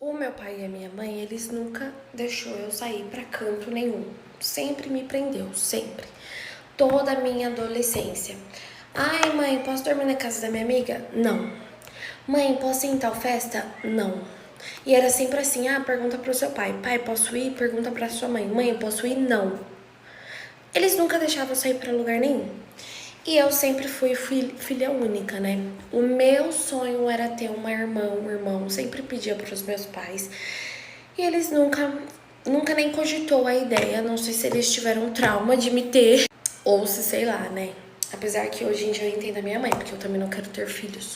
O meu pai e a minha mãe, eles nunca deixou eu sair pra canto nenhum. Sempre me prendeu, sempre. Toda a minha adolescência. Ai, mãe, posso dormir na casa da minha amiga? Não. Mãe, posso ir em tal festa? Não. E era sempre assim, pergunta pro seu pai. Pai, posso ir? Pergunta pra sua mãe. Mãe, eu posso ir? Não. Eles nunca deixavam eu sair pra lugar nenhum. E eu sempre fui filha única, né? O meu sonho era ter uma irmã, um irmão. Sempre pedia pros meus pais. E eles nunca nem cogitou a ideia. Não sei se eles tiveram trauma de me ter. Ou se, sei lá, né? Apesar que hoje em dia eu entendo a minha mãe, porque eu também não quero ter filhos.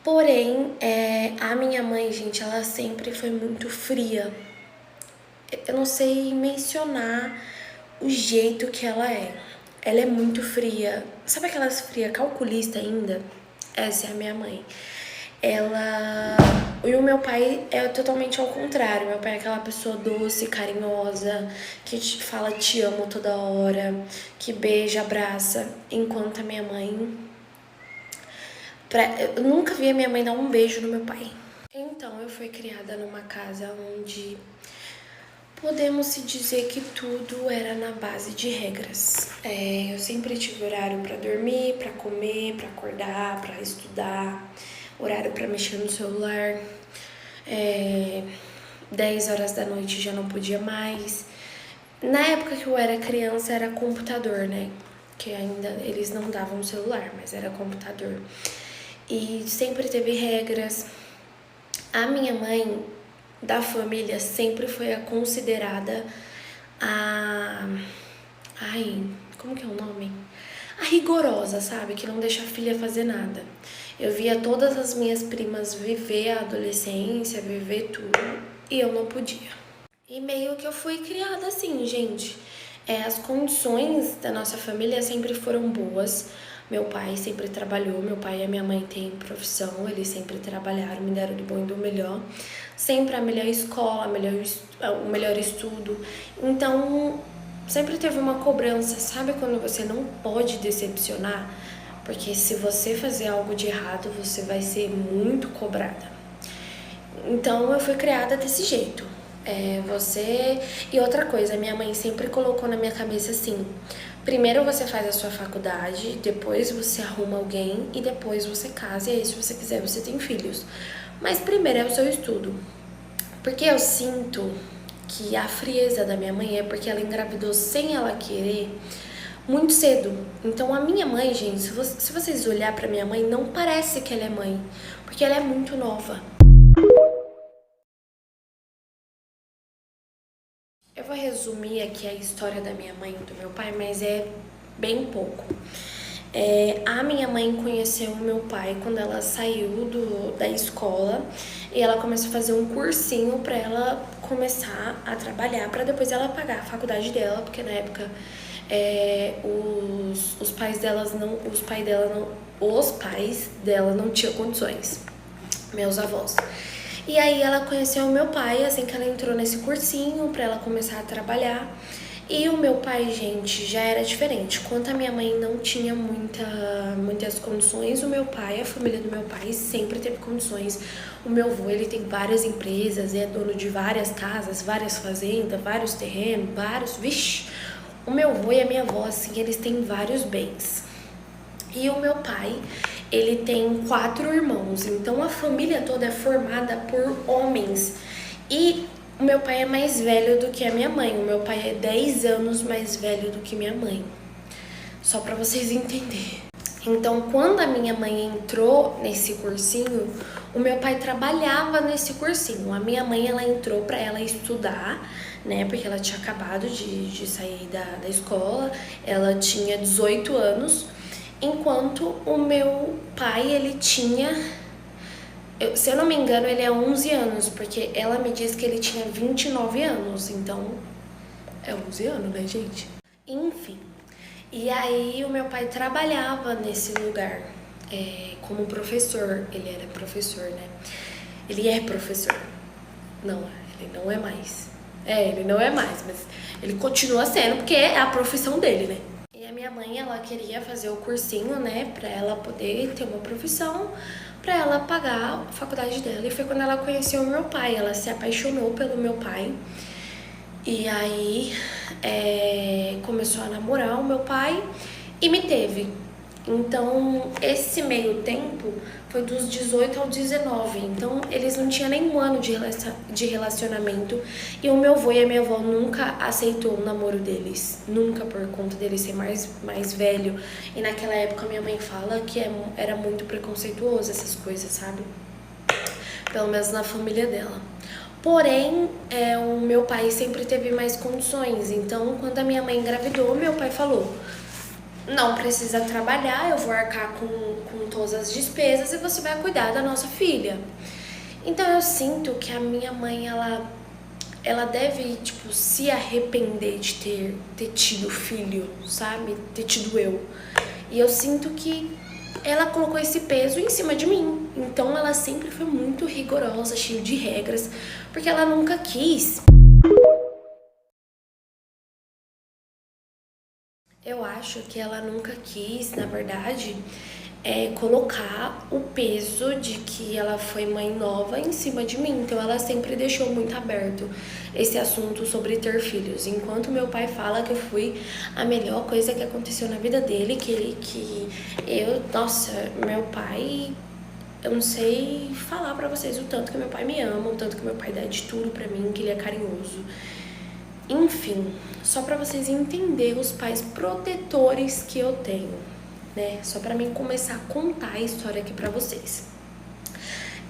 Porém, a minha mãe, gente, ela sempre foi muito fria. Eu não sei mencionar o jeito que ela é. Ela é muito fria. Sabe aquelas fria calculista ainda? Essa é a minha mãe. Ela... E o meu pai é totalmente ao contrário. Meu pai é aquela pessoa doce, carinhosa, que te fala te amo toda hora, que beija, abraça. Enquanto a minha mãe... Eu nunca vi a minha mãe dar um beijo no meu pai. Então, eu fui criada numa casa onde podemos se dizer que tudo era na base de regras. Eu sempre tive horário para dormir, para comer, para acordar, para estudar, horário para mexer no celular. 10 horas da noite já não podia mais. Na época que eu era criança era computador, né? Que ainda eles não davam celular, mas era computador. E sempre teve regras. A minha mãe da família sempre foi a considerada como que é o nome? A rigorosa, sabe? Que não deixa a filha fazer nada. Eu via todas as minhas primas viver a adolescência, viver tudo, e eu não podia. E meio que eu fui criada assim, gente. As condições da nossa família sempre foram boas. Meu pai sempre trabalhou, meu pai e a minha mãe têm profissão, eles sempre trabalharam, me deram do bom e do melhor. Sempre a melhor escola, o melhor estudo. Então, sempre teve uma cobrança, sabe quando você não pode decepcionar? Porque se você fazer algo de errado, você vai ser muito cobrada. Então, eu fui criada desse jeito. E outra coisa, minha mãe sempre colocou na minha cabeça assim: primeiro você faz a sua faculdade, depois você arruma alguém e depois você casa, e aí se você quiser você tem filhos. Mas primeiro é o seu estudo. Porque eu sinto que a frieza da minha mãe é porque ela engravidou sem ela querer muito cedo. Então a minha mãe, gente, se vocês olhar pra minha mãe, não parece que ela é mãe, porque ela é muito nova. Eu vou resumir aqui a história da minha mãe e do meu pai, mas é bem pouco. A minha mãe conheceu o meu pai quando ela saiu da escola e ela começou a fazer um cursinho pra ela começar a trabalhar, pra depois ela pagar a faculdade dela, porque na época os pais dela não tinham condições, meus avós. E aí ela conheceu o meu pai assim que ela entrou nesse cursinho pra ela começar a trabalhar. E o meu pai, gente, já era diferente. Enquanto a minha mãe não tinha muitas condições, o meu pai, a família do meu pai sempre teve condições. O meu avô, ele tem várias empresas, é dono de várias casas, várias fazendas, vários terrenos, Vixe! O meu avô e a minha avó, assim, eles têm vários bens. E o meu pai, ele tem 4 irmãos, então a família toda é formada por homens. E o meu pai é mais velho do que a minha mãe. O meu pai é 10 anos mais velho do que minha mãe. Só pra vocês entenderem. Então, quando a minha mãe entrou nesse cursinho, o meu pai trabalhava nesse cursinho. A minha mãe, ela entrou pra ela estudar, né? Porque ela tinha acabado de sair da escola. Ela tinha 18 anos. Enquanto o meu pai, ele tinha... se eu não me engano, ele é 11 anos, porque ela me disse que ele tinha 29 anos, então é 11 anos, né, gente? Enfim, e aí o meu pai trabalhava nesse lugar como professor, ele era professor, né? Ele é professor, não, ele não é mais. Ele não é mais, mas ele continua sendo, porque é a profissão dele, né? E a minha mãe, ela queria fazer o cursinho, né, pra ela poder ter uma profissão, pra ela pagar a faculdade dela. E foi quando ela conheceu o meu pai, ela se apaixonou pelo meu pai. E aí começou a namorar o meu pai e me teve. Então, esse meio tempo foi dos 18 aos 19. Então, eles não tinham nem um ano de relacionamento. E o meu avô e a minha avó nunca aceitou o namoro deles. Nunca, por conta dele ser mais velho. E naquela época, minha mãe fala que era muito preconceituoso essas coisas, sabe? Pelo menos na família dela. Porém, o meu pai sempre teve mais condições. Então, quando a minha mãe engravidou, meu pai falou: não precisa trabalhar, eu vou arcar com todas as despesas e você vai cuidar da nossa filha. Então eu sinto que a minha mãe, ela deve, tipo, se arrepender de ter tido filho, sabe? Ter tido eu. E eu sinto que ela colocou esse peso em cima de mim. Então ela sempre foi muito rigorosa, cheia de regras, porque ela nunca quis. Eu acho que ela nunca quis, na verdade, colocar o peso de que ela foi mãe nova em cima de mim. Então ela sempre deixou muito aberto esse assunto sobre ter filhos. Enquanto meu pai fala que eu fui a melhor coisa que aconteceu na vida dele, nossa, meu pai, eu não sei falar pra vocês o tanto que meu pai me ama, o tanto que meu pai dá de tudo pra mim, que ele é carinhoso. Enfim, só pra vocês entenderem os pais protetores que eu tenho, né? Só pra mim começar a contar a história aqui pra vocês.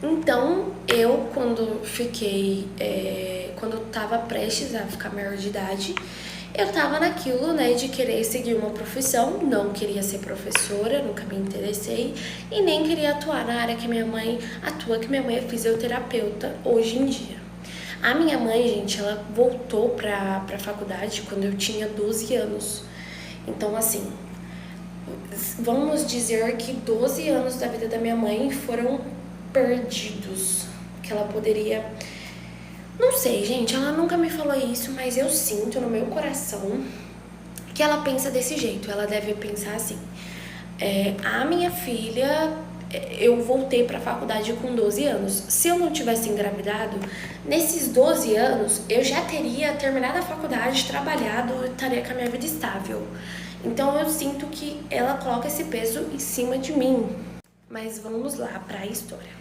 Então, eu quando tava prestes a ficar maior de idade, eu tava naquilo, né, de querer seguir uma profissão. Não queria ser professora, nunca me interessei, e nem queria atuar na área que minha mãe atua, que minha mãe é fisioterapeuta hoje em dia. A minha mãe, gente, ela voltou pra faculdade quando eu tinha 12 anos. Então, assim, vamos dizer que 12 anos da vida da minha mãe foram perdidos. Que ela poderia... Não sei, gente, ela nunca me falou isso, mas eu sinto no meu coração que ela pensa desse jeito. Ela deve pensar assim: a minha filha... Eu voltei pra faculdade com 12 anos. Se eu não tivesse engravidado, nesses 12 anos, eu já teria terminado a faculdade, trabalhado, estaria com a minha vida estável. Então eu sinto que ela coloca esse peso em cima de mim. Mas vamos lá pra história.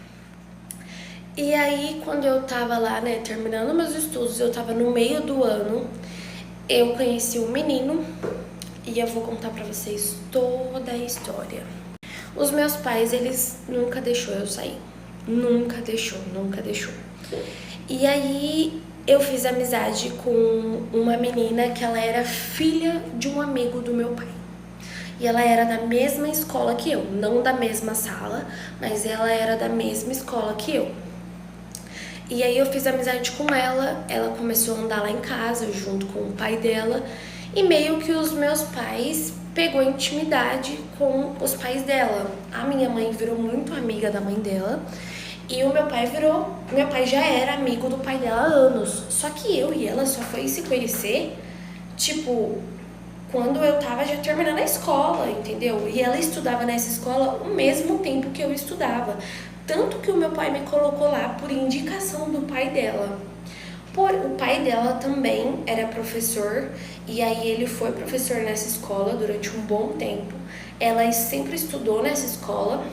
E aí, quando eu tava lá, né, terminando meus estudos, eu tava no meio do ano, eu conheci um menino e eu vou contar pra vocês toda a história. Os meus pais, eles nunca deixou eu sair. Nunca deixou. E aí, eu fiz amizade com uma menina que ela era filha de um amigo do meu pai. E ela era da mesma escola que eu. Não da mesma sala, mas ela era da mesma escola que eu. E aí, eu fiz amizade com ela. Ela começou a andar lá em casa, junto com o pai dela. E meio que os meus pais... pegou intimidade com os pais dela. A minha mãe virou muito amiga da mãe dela. E o meu pai já era amigo do pai dela há anos. Só que eu e ela só foi se conhecer, tipo, quando eu tava já terminando a escola, entendeu? E ela estudava nessa escola o mesmo tempo que eu estudava. Tanto que o meu pai me colocou lá por indicação do pai dela. O pai dela também era professor, e aí ele foi professor nessa escola durante um bom tempo. Ela sempre estudou nessa escola,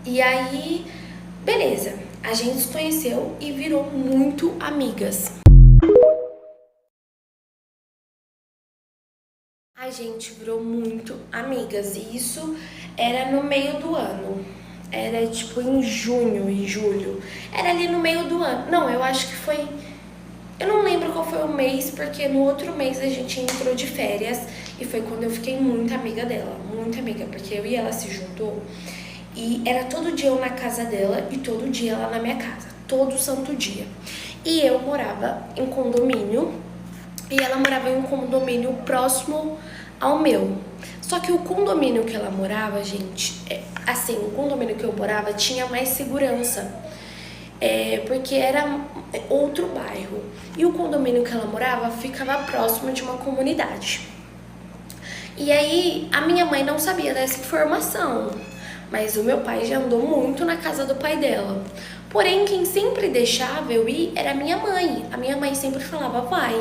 e aí, beleza, a gente se conheceu e virou muito amigas. A gente virou muito amigas, e isso era no meio do ano. Era tipo em junho e julho. Era ali no meio do ano. Não, eu acho que foi... Eu não lembro qual foi o mês, porque no outro mês a gente entrou de férias e foi quando eu fiquei muito amiga dela, muito amiga, porque eu e ela se juntou e era todo dia eu na casa dela e todo dia ela na minha casa, todo santo dia. E eu morava em condomínio e ela morava em um condomínio próximo ao meu. Só que o condomínio que ela morava, gente, assim, o condomínio que eu morava tinha mais segurança. Porque era outro bairro. E o condomínio que ela morava ficava próximo de uma comunidade. E aí, a minha mãe não sabia dessa informação. Mas o meu pai já andou muito na casa do pai dela. Porém, quem sempre deixava eu ir era a minha mãe. A minha mãe sempre falava, vai.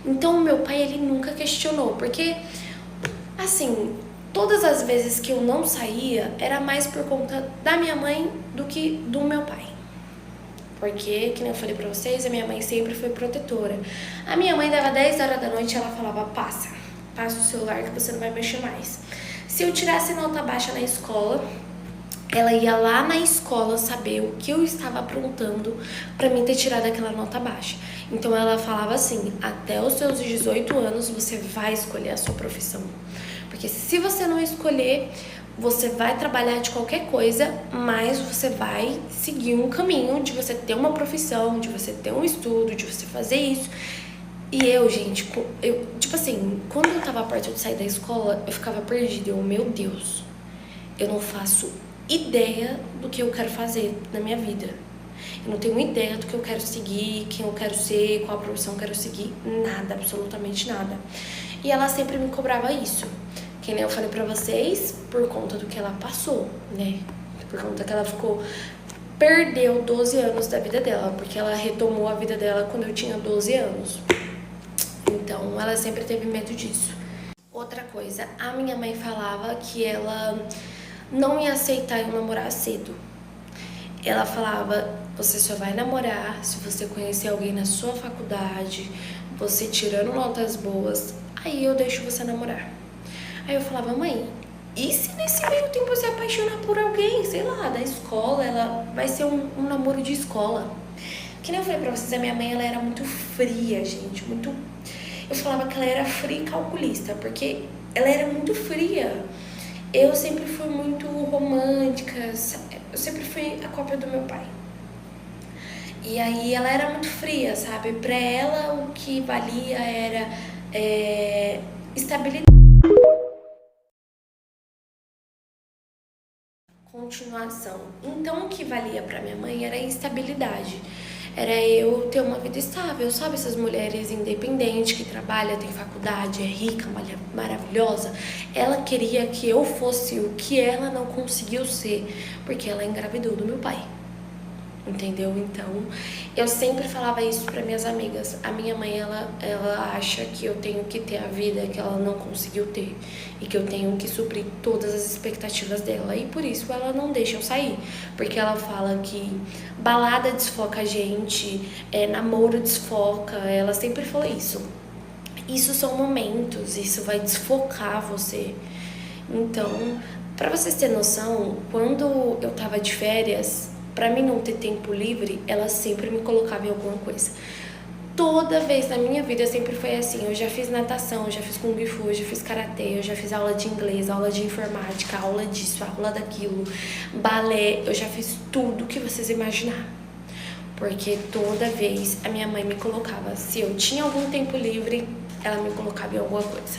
Então, o meu pai, ele nunca questionou. Porque, assim, todas as vezes que eu não saía, era mais por conta da minha mãe do que do meu pai. Porque, que nem eu falei pra vocês, a minha mãe sempre foi protetora. A minha mãe dava 10 horas da noite e ela falava, passa o celular que você não vai mexer mais. Se eu tirasse nota baixa na escola, ela ia lá na escola saber o que eu estava aprontando pra mim ter tirado aquela nota baixa. Então ela falava assim, até os seus 18 anos você vai escolher a sua profissão. Porque se você não escolher, você vai trabalhar de qualquer coisa, mas você vai seguir um caminho de você ter uma profissão, de você ter um estudo, de você fazer isso. E eu, gente, tipo assim, quando eu tava perto de sair da escola, eu ficava perdida. Meu Deus, eu não faço ideia do que eu quero fazer na minha vida. Eu não tenho ideia do que eu quero seguir, quem eu quero ser, qual profissão eu quero seguir, nada, absolutamente nada. E ela sempre me cobrava isso. Que nem eu falei pra vocês, por conta do que ela passou, né? Por conta que ela perdeu 12 anos da vida dela, porque ela retomou a vida dela quando eu tinha 12 anos. Então, ela sempre teve medo disso. Outra coisa, a minha mãe falava que ela não ia aceitar eu namorar cedo. Ela falava, você só vai namorar se você conhecer alguém na sua faculdade, você tirando notas boas, aí eu deixo você namorar. Aí eu falava, mãe, e se nesse meio tempo você apaixonar por alguém, sei lá, da escola, ela vai ser um namoro de escola. Que nem eu falei pra vocês, a minha mãe, ela era muito fria, gente, muito... Eu falava que ela era fria e calculista, porque ela era muito fria. Eu sempre fui muito romântica, eu sempre fui a cópia do meu pai. E aí ela era muito fria, sabe? Pra ela o que valia era estabilidade. Continuação. Então o que valia pra minha mãe era a estabilidade. Era eu ter uma vida estável, sabe? Essas mulheres independentes que trabalham, tem faculdade, é rica, maravilhosa. Ela queria que eu fosse o que ela não conseguiu ser, porque ela engravidou do meu pai. Entendeu? Então, eu sempre falava isso para minhas amigas. A minha mãe, ela acha que eu tenho que ter a vida que ela não conseguiu ter e que eu tenho que suprir todas as expectativas dela. E por isso ela não deixa eu sair, porque ela fala que balada desfoca a gente, namoro desfoca. Ela sempre falou isso. Isso são momentos, isso vai desfocar você. Então, para vocês terem noção, quando eu tava de férias, pra mim não ter tempo livre, ela sempre me colocava em alguma coisa. Toda vez na minha vida sempre foi assim. Eu já fiz natação, eu já fiz kung fu, eu já fiz karatê, eu já fiz aula de inglês, aula de informática, aula disso, aula daquilo, balé. Eu já fiz tudo que vocês imaginar. Porque toda vez a minha mãe me colocava. Se eu tinha algum tempo livre, ela me colocava em alguma coisa.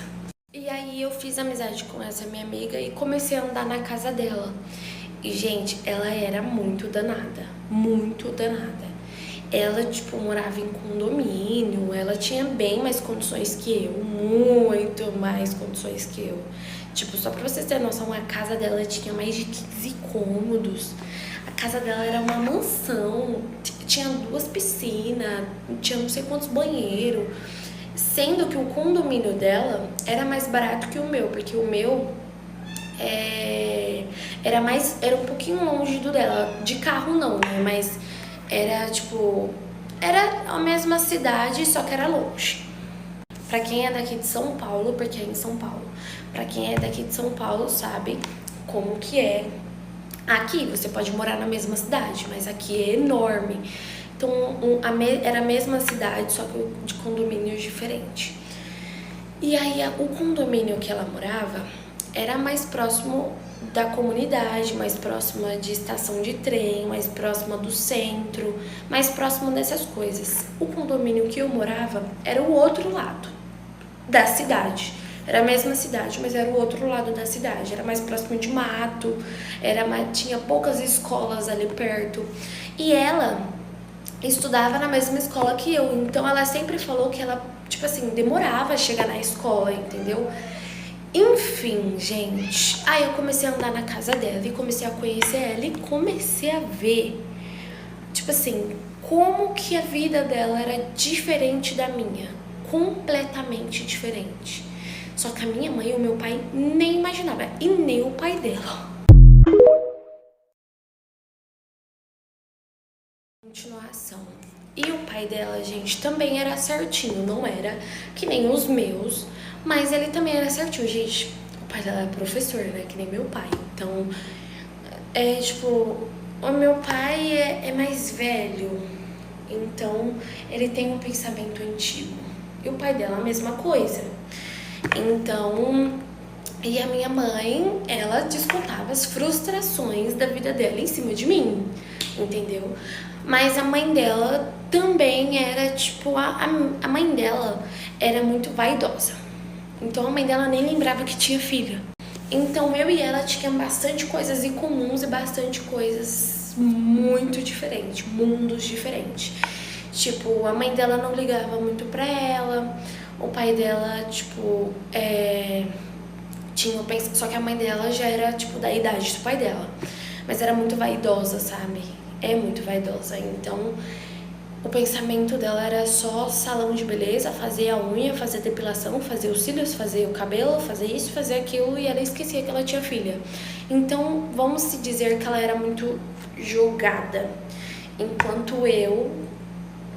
E aí eu fiz amizade com essa minha amiga e comecei a andar na casa dela. E, gente, ela era muito danada, muito danada. Ela, tipo, morava em condomínio, ela tinha bem mais condições que eu, muito mais condições que eu. Tipo, só pra vocês terem noção, a casa dela tinha mais de 15 cômodos. A casa dela era uma mansão, tinha 2 piscinas, tinha não sei quantos banheiros. Sendo que o condomínio dela era mais barato que o meu, porque o meu... era um pouquinho longe do dela, de carro não, né, mas era tipo, era a mesma cidade, só que era longe. Pra quem é daqui de São Paulo, porque é em São Paulo, pra quem é daqui de São Paulo sabe como que é. Aqui você pode morar na mesma cidade, mas aqui é enorme. Então era a mesma cidade, só que de condomínios diferentes. E aí o condomínio que ela morava era mais próximo da comunidade, mais próxima de estação de trem, mais próxima do centro, mais próximo dessas coisas. O condomínio que eu morava era o outro lado da cidade. Era a mesma cidade, mas era o outro lado da cidade. Era mais próximo de mato, tinha poucas escolas ali perto. E ela estudava na mesma escola que eu, então ela sempre falou que ela, tipo assim, demorava a chegar na escola, entendeu? Enfim, gente, aí eu comecei a andar na casa dela e comecei a conhecer ela e comecei a ver, tipo assim, como que a vida dela era diferente da minha, completamente diferente. Só que a minha mãe e o meu pai nem imaginava, e nem o pai dela. Continuação. E o pai dela, gente, também era certinho, não era que nem os meus, mas ele também era certinho, gente. O pai dela é professor, né, que nem meu pai. Então, tipo, o meu pai é mais velho, então ele tem um pensamento antigo. E o pai dela a mesma coisa. Então, e a minha mãe, ela descontava as frustrações da vida dela em cima de mim, entendeu? Mas a mãe dela também era, tipo, a mãe dela era muito vaidosa. Então a mãe dela nem lembrava que tinha filha. Então eu e ela tinha bastante coisas em comuns e bastante coisas muito diferentes, mundos diferentes. Tipo, a mãe dela não ligava muito pra ela, o pai dela, tipo, tinha pensado, só que a mãe dela já era, tipo, da idade do pai dela. Mas era muito vaidosa, sabe? É muito vaidosa. Então, o pensamento dela era só salão de beleza, fazer a unha, fazer depilação, fazer os cílios, fazer o cabelo, fazer isso, fazer aquilo, e ela esquecia que ela tinha filha. Então, vamos se dizer que ela era muito jogada. Enquanto eu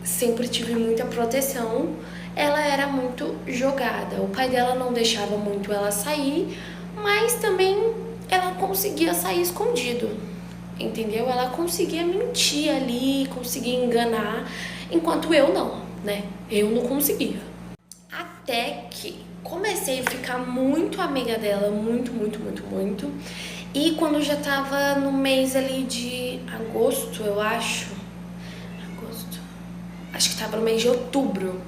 sempre tive muita proteção, ela era muito jogada. O pai dela não deixava muito ela sair, mas também ela conseguia sair escondido, entendeu? Ela conseguia mentir ali, conseguia enganar, enquanto eu não, né? Eu não conseguia. Até que comecei a ficar muito amiga dela, muito, muito, muito, muito. E quando já tava no mês ali de agosto, eu acho que tava no mês de outubro,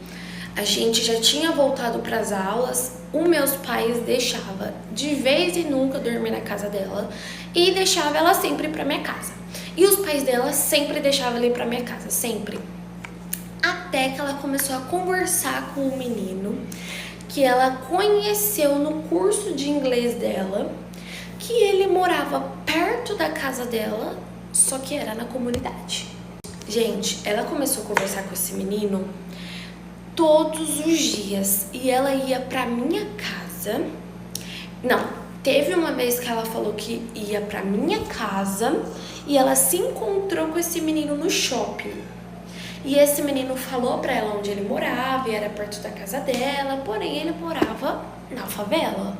a gente já tinha voltado para as aulas, os meus pais deixavam de vez em nunca dormir na casa dela e deixava ela sempre para minha casa. E os pais dela sempre deixavam ela ir para minha casa, sempre. Até que ela começou a conversar com um menino que ela conheceu no curso de inglês dela, que ele morava perto da casa dela, só que era na comunidade. Gente, ela começou a conversar com esse menino todos os dias e ela ia pra minha casa. Não, teve uma vez que ela falou que ia pra minha casa e ela se encontrou com esse menino no shopping. E esse menino falou pra ela onde ele morava e era perto da casa dela, porém ele morava na favela.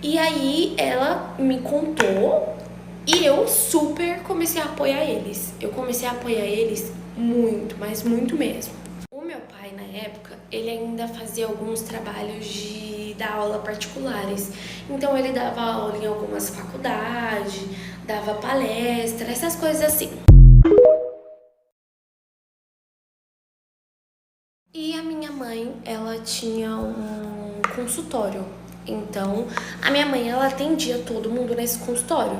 E aí ela me contou e eu super comecei a apoiar eles. Eu comecei a apoiar eles muito, mas muito mesmo. O meu pai, na época, ele ainda fazia alguns trabalhos de dar aula particulares. Então ele dava aula em algumas faculdades, dava palestra, essas coisas assim. E a minha mãe, ela tinha um consultório. Então, a minha mãe, ela atendia todo mundo nesse consultório.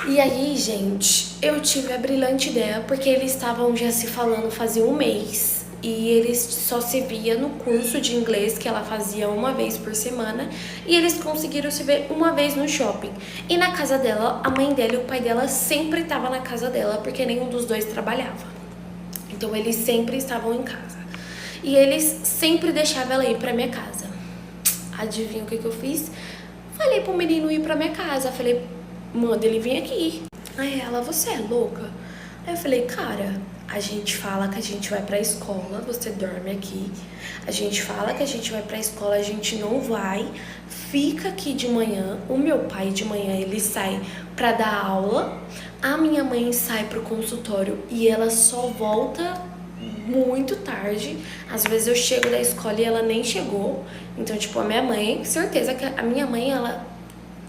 E aí, gente, eu tive a brilhante ideia, porque eles estavam já se falando fazia um mês. E eles só se via no curso de inglês que ela fazia uma vez por semana. E eles conseguiram se ver uma vez no shopping. E na casa dela, a mãe dela e o pai dela sempre estavam na casa dela, porque nenhum dos dois trabalhava. Então eles sempre estavam em casa. E eles sempre deixavam ela ir pra minha casa. Adivinha o que eu fiz? Falei pro menino ir pra minha casa. Falei, manda ele vir aqui. Aí ela, você é louca? Aí eu falei, cara, a gente fala que a gente vai pra escola, você dorme aqui. A gente fala que a gente vai pra escola, a gente não vai. Fica aqui de manhã. O meu pai de manhã, ele sai pra dar aula. A minha mãe sai pro consultório e ela só volta muito tarde. Às vezes eu chego da escola e ela nem chegou. Então, tipo, a minha mãe, certeza que a minha mãe, ela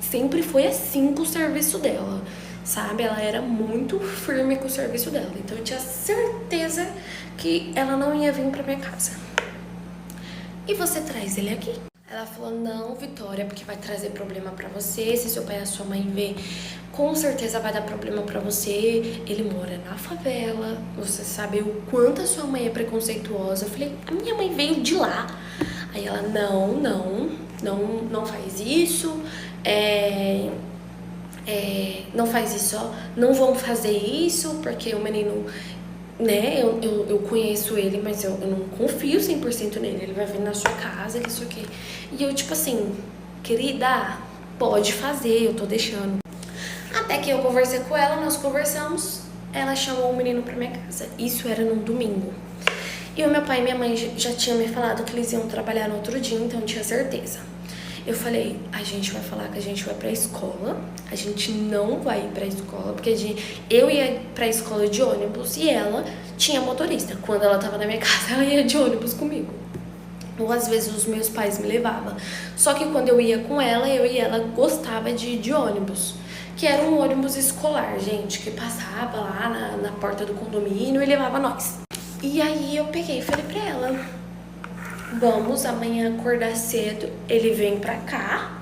sempre foi assim com o serviço dela, sabe? Ela era muito firme com o serviço dela. Então eu tinha certeza que ela não ia vir pra minha casa. E você traz ele aqui? Ela falou, não, Vitória, porque vai trazer problema pra você. Se seu pai e a sua mãe ver, com certeza vai dar problema pra você. Ele mora na favela, você sabe o quanto a sua mãe é preconceituosa. Eu falei, a minha mãe veio de lá. Aí ela, não, não faz isso, não faz isso, ó, não vão fazer isso, porque o menino, né, eu conheço ele, mas eu não confio 100% nele, ele vai vir na sua casa, isso aqui. E eu, tipo assim, querida, pode fazer, eu tô deixando. Até que eu conversei com ela, nós conversamos, ela chamou o menino pra minha casa. Isso era num domingo. E o meu pai e minha mãe já tinham me falado que eles iam trabalhar no outro dia, então eu tinha certeza. Eu falei, a gente vai falar que a gente vai pra escola, a gente não vai ir pra escola, porque eu ia pra escola de ônibus e ela tinha motorista. Quando ela tava na minha casa, ela ia de ônibus comigo. Ou às vezes os meus pais me levavam. Só que quando eu ia com ela, eu e ela gostava de ir de ônibus. Que era um ônibus escolar, gente, que passava lá na porta do condomínio e levava nós. E aí eu peguei e falei pra ela, vamos amanhã acordar cedo, ele vem pra cá.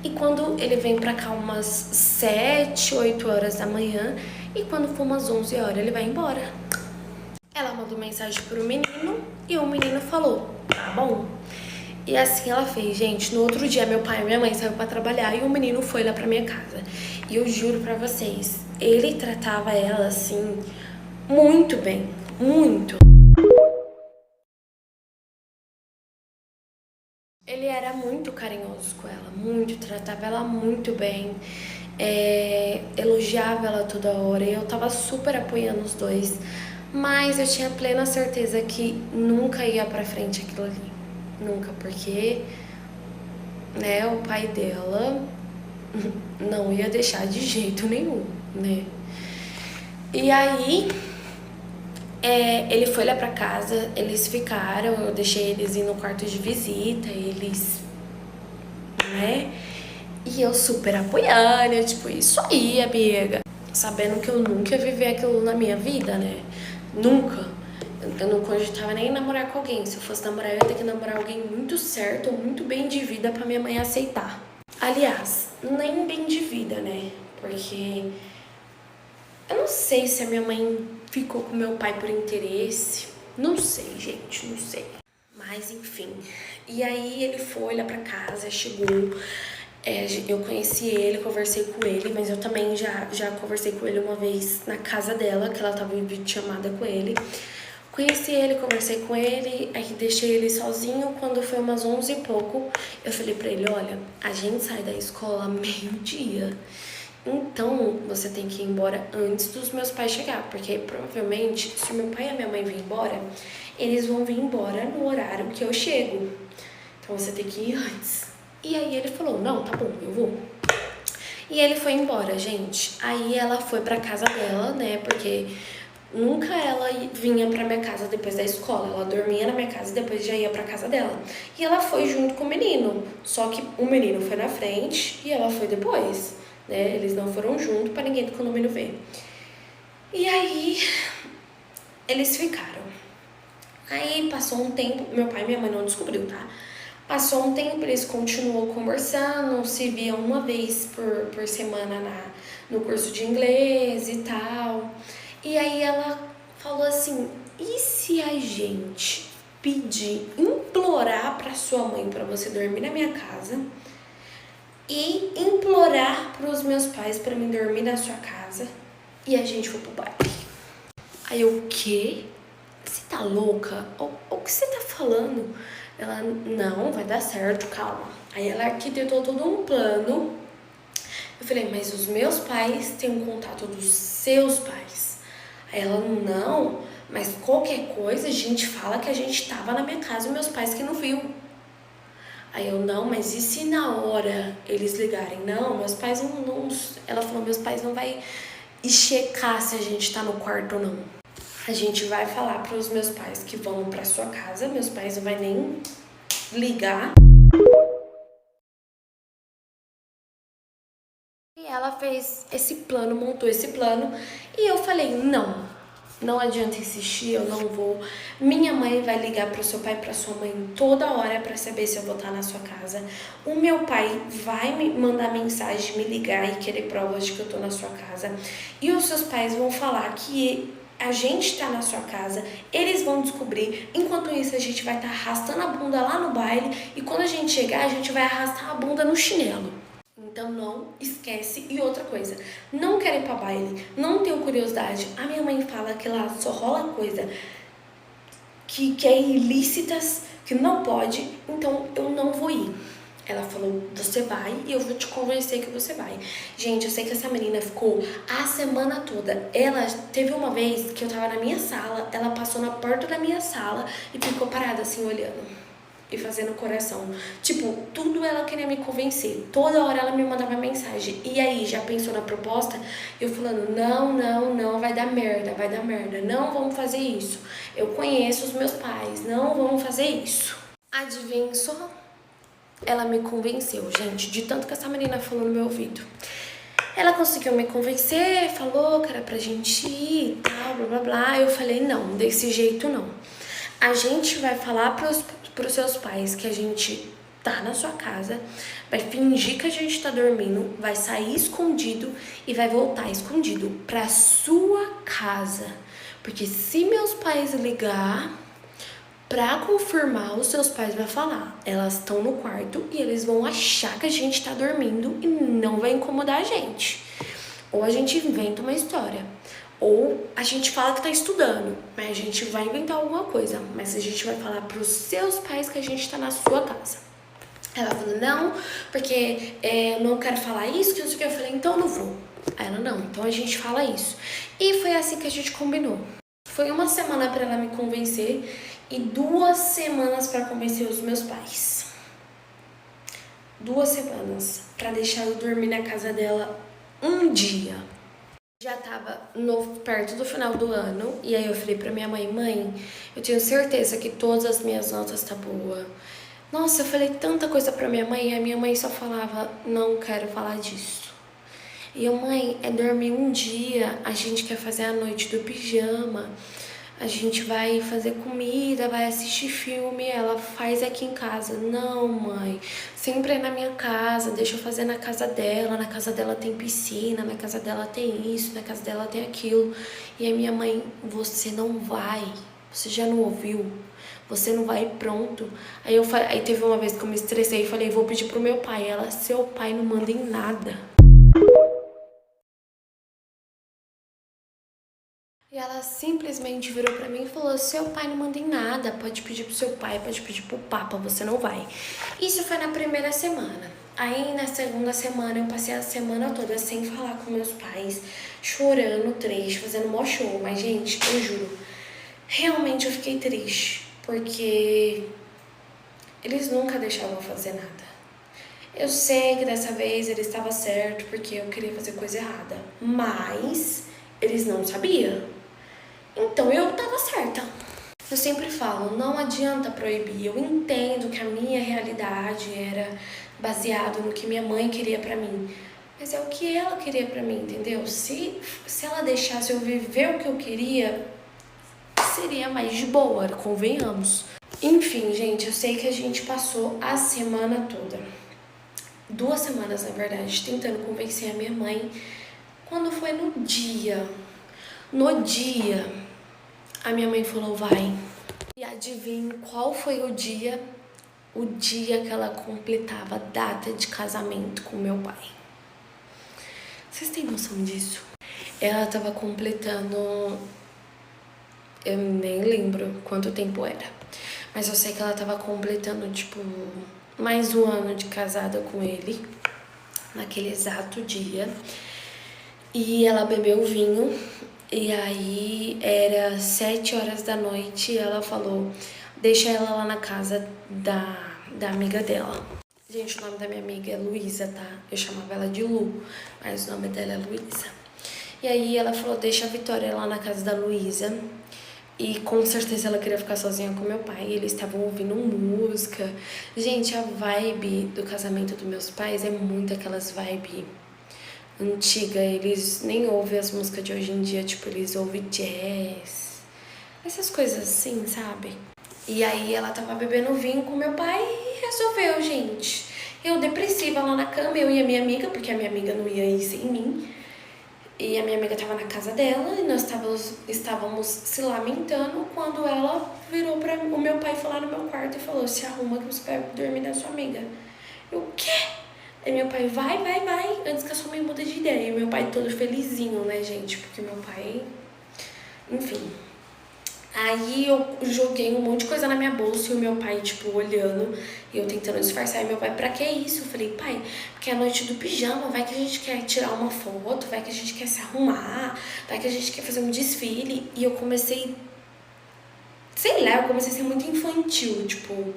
E quando ele vem pra cá umas 7, 8 horas da manhã, e quando for umas 11 horas ele vai embora. Ela mandou mensagem pro menino e o menino falou, tá bom. E assim ela fez, gente. No outro dia, meu pai e minha mãe saíram pra trabalhar e o menino foi lá pra minha casa. E eu juro pra vocês, ele tratava ela, assim, muito bem. Muito. Ele era muito carinhoso com ela, muito. Tratava ela muito bem. Elogiava ela toda hora. E eu tava super apoiando os dois. Mas eu tinha plena certeza que nunca ia pra frente aquilo ali. Nunca, porque, né, o pai dela não ia deixar de jeito nenhum, né? E aí, ele foi lá pra casa, eles ficaram, eu deixei eles ir no quarto de visita, eles, né? E eu super apoiando, eu, tipo, isso aí, amiga. Sabendo que eu nunca ia viver aquilo na minha vida, né? Nunca. Eu não cogitava nem namorar com alguém. Se eu fosse namorar, eu ia ter que namorar alguém muito certo, muito bem de vida pra minha mãe aceitar. Aliás, nem bem de vida, né? Porque eu não sei se a minha mãe ficou com meu pai por interesse. Não sei, gente, não sei. Mas enfim. E aí ele foi lá pra casa, chegou. Eu conheci ele, conversei com ele, mas eu também já conversei com ele uma vez na casa dela, que ela tava em videochamada com ele. Conheci ele, conversei com ele, aí deixei ele sozinho. Quando foi umas 11 e pouco, eu falei pra ele, olha, a gente sai da escola meio-dia. Então, você tem que ir embora antes dos meus pais chegar, porque provavelmente, se meu pai e a minha mãe virem embora, eles vão vir embora no horário que eu chego. Então, você tem que ir antes. E aí ele falou, não, tá bom, eu vou. E ele foi embora, gente. Aí ela foi pra casa dela, né, porque nunca ela vinha pra minha casa depois da escola. Ela dormia na minha casa e depois já ia pra casa dela. E ela foi junto com o menino. Só que o menino foi na frente e ela foi depois, né? Eles não foram juntos pra ninguém do condomínio ver. E aí, eles ficaram. Aí passou um tempo, meu pai e minha mãe não descobriu, tá? Passou um tempo, eles continuou conversando, se viam uma vez por semana no curso de inglês e tal. E aí ela falou assim, e se a gente pedir, implorar pra sua mãe pra você dormir na minha casa e implorar pros meus pais pra mim dormir na sua casa e a gente for pro baile? Aí eu, o quê? Você tá louca? O que você tá falando? Ela, não, vai dar certo, calma. Aí ela arquitetou todo um plano. Eu falei, mas os meus pais têm um contato dos seus pais. Aí ela, não, mas qualquer coisa a gente fala que a gente tava na minha casa e meus pais que não viu. Aí eu, não, mas e se na hora eles ligarem? Não, meus pais não... Ela falou, meus pais não vai checar se a gente tá no quarto ou não. A gente vai falar para os meus pais que vão para sua casa, meus pais não vai nem ligar. E ela fez esse plano, montou esse plano, e eu falei, não adianta insistir, eu não vou. Minha mãe vai ligar pro seu pai e pra sua mãe toda hora pra saber se eu vou estar na sua casa. O meu pai vai me mandar mensagem, me ligar e querer provas de que eu tô na sua casa. E os seus pais vão falar que a gente tá na sua casa, eles vão descobrir. Enquanto isso, a gente vai estar arrastando a bunda lá no baile e quando a gente chegar, a gente vai arrastar a bunda no chinelo. Então não esquece. E outra coisa, não quero ir pra baile, não tenho curiosidade. A minha mãe fala que lá só rola coisa que é ilícitas, que não pode, então eu não vou ir. Ela falou, você vai e eu vou te convencer que você vai. Gente, eu sei que essa menina ficou a semana toda. Ela teve uma vez que eu tava na minha sala, ela passou na porta da minha sala e ficou parada assim, olhando e fazendo coração. Tipo, tudo ela queria me convencer. Toda hora ela me mandava mensagem. E aí, já pensou na proposta? Eu falando, não, vai dar merda. Não vamos fazer isso. Eu conheço os meus pais, não vamos fazer isso. Adivinha só? Ela me convenceu, gente, de tanto que essa menina falou no meu ouvido. Ela conseguiu me convencer, falou que era pra gente ir e tal, blá blá blá. Eu falei, não, desse jeito não. A gente vai falar pros seus pais que a gente tá na sua casa, vai fingir que a gente tá dormindo, vai sair escondido e vai voltar escondido pra sua casa. Porque se meus pais ligar pra confirmar, os seus pais vão falar, elas estão no quarto e eles vão achar que a gente tá dormindo e não vai incomodar a gente. Ou a gente inventa uma história. Ou a gente fala que tá estudando, mas a gente vai inventar alguma coisa. Mas a gente vai falar pros seus pais que a gente tá na sua casa. Ela falou, não, porque eu não quero falar isso, que não sei o que. Eu falei, então eu não vou. Aí ela, não, então a gente fala isso. E foi assim que a gente combinou. Foi uma semana pra ela me convencer e 2 semanas pra convencer os meus pais. 2 semanas pra deixar eu dormir na casa dela um dia. Já tava perto do final do ano, e aí eu falei pra minha mãe, eu tenho certeza que todas as minhas notas tá boa. Nossa, eu falei tanta coisa pra minha mãe, e a minha mãe só falava, não quero falar disso. E eu, mãe, é dormir um dia, a gente quer fazer a noite do pijama, a gente vai fazer comida, vai assistir filme, ela faz aqui em casa. Não, mãe, sempre é na minha casa, deixa eu fazer na casa dela tem piscina, na casa dela tem isso, na casa dela tem aquilo. E a minha mãe, você não vai, você já não ouviu, você não vai pronto. Aí teve uma vez que eu me estressei e falei, vou pedir pro meu pai. Ela, seu pai não manda em nada. E ela simplesmente virou pra mim e falou, seu pai não manda em nada, pode pedir pro seu pai, pode pedir pro papa, você não vai. Isso foi na primeira semana. Aí na segunda semana eu passei a semana toda sem falar com meus pais, chorando, triste, fazendo mó show. Mas gente, eu juro, realmente eu fiquei triste, porque eles nunca deixavam eu fazer nada. Eu sei que dessa vez ele estava certo, porque eu queria fazer coisa errada, mas eles não sabiam. Então eu tava certa. Eu sempre falo, não adianta proibir. Eu entendo que a minha realidade era baseada no que minha mãe queria pra mim. Mas é o que ela queria pra mim, entendeu? Se ela deixasse eu viver o que eu queria, seria mais de boa, convenhamos. Enfim, gente, eu sei que a gente passou a semana toda, 2 semanas na verdade, tentando convencer a minha mãe. Quando foi no dia, a minha mãe falou, vai. E adivinha qual foi o dia? O dia que ela completava a data de casamento com meu pai. Vocês têm noção disso? Ela tava completando... Eu nem lembro quanto tempo era. Mas eu sei que ela tava completando, tipo, mais 1 ano de casada com ele. Naquele exato dia. E ela bebeu vinho. E aí era 7 horas da noite e ela falou, deixa ela lá na casa da amiga dela. Gente, o nome da minha amiga é Luísa, tá? Eu chamava ela de Lu, mas o nome dela é Luísa. E aí ela falou, deixa a Vitória lá na casa da Luísa. E com certeza ela queria ficar sozinha com meu pai, eles estavam ouvindo música. Gente, a vibe do casamento dos meus pais é muito aquelas vibes antiga, eles nem ouvem as músicas de hoje em dia, tipo, eles ouvem jazz, essas coisas assim, sabe? E aí ela tava bebendo vinho com meu pai e resolveu, gente. Eu depressiva lá na cama, eu e a minha amiga, porque a minha amiga não ia ir sem mim. E a minha amiga tava na casa dela e nós estávamos se lamentando quando ela virou para o meu pai foi lá no meu quarto e falou: se arruma que você vai dormir da sua amiga. Eu, o quê? Aí meu pai, vai, antes que a sua mãe mude de ideia. E meu pai todo felizinho, né, gente? Porque meu pai, enfim. Aí eu joguei um monte de coisa na minha bolsa e o meu pai, tipo, olhando e eu tentando disfarçar. E meu pai, pra que isso? Eu falei, pai, porque é a noite do pijama, vai que a gente quer tirar uma foto, vai que a gente quer se arrumar, vai que a gente quer fazer um desfile. E eu comecei, sei lá, eu comecei a ser muito infantil, tipo,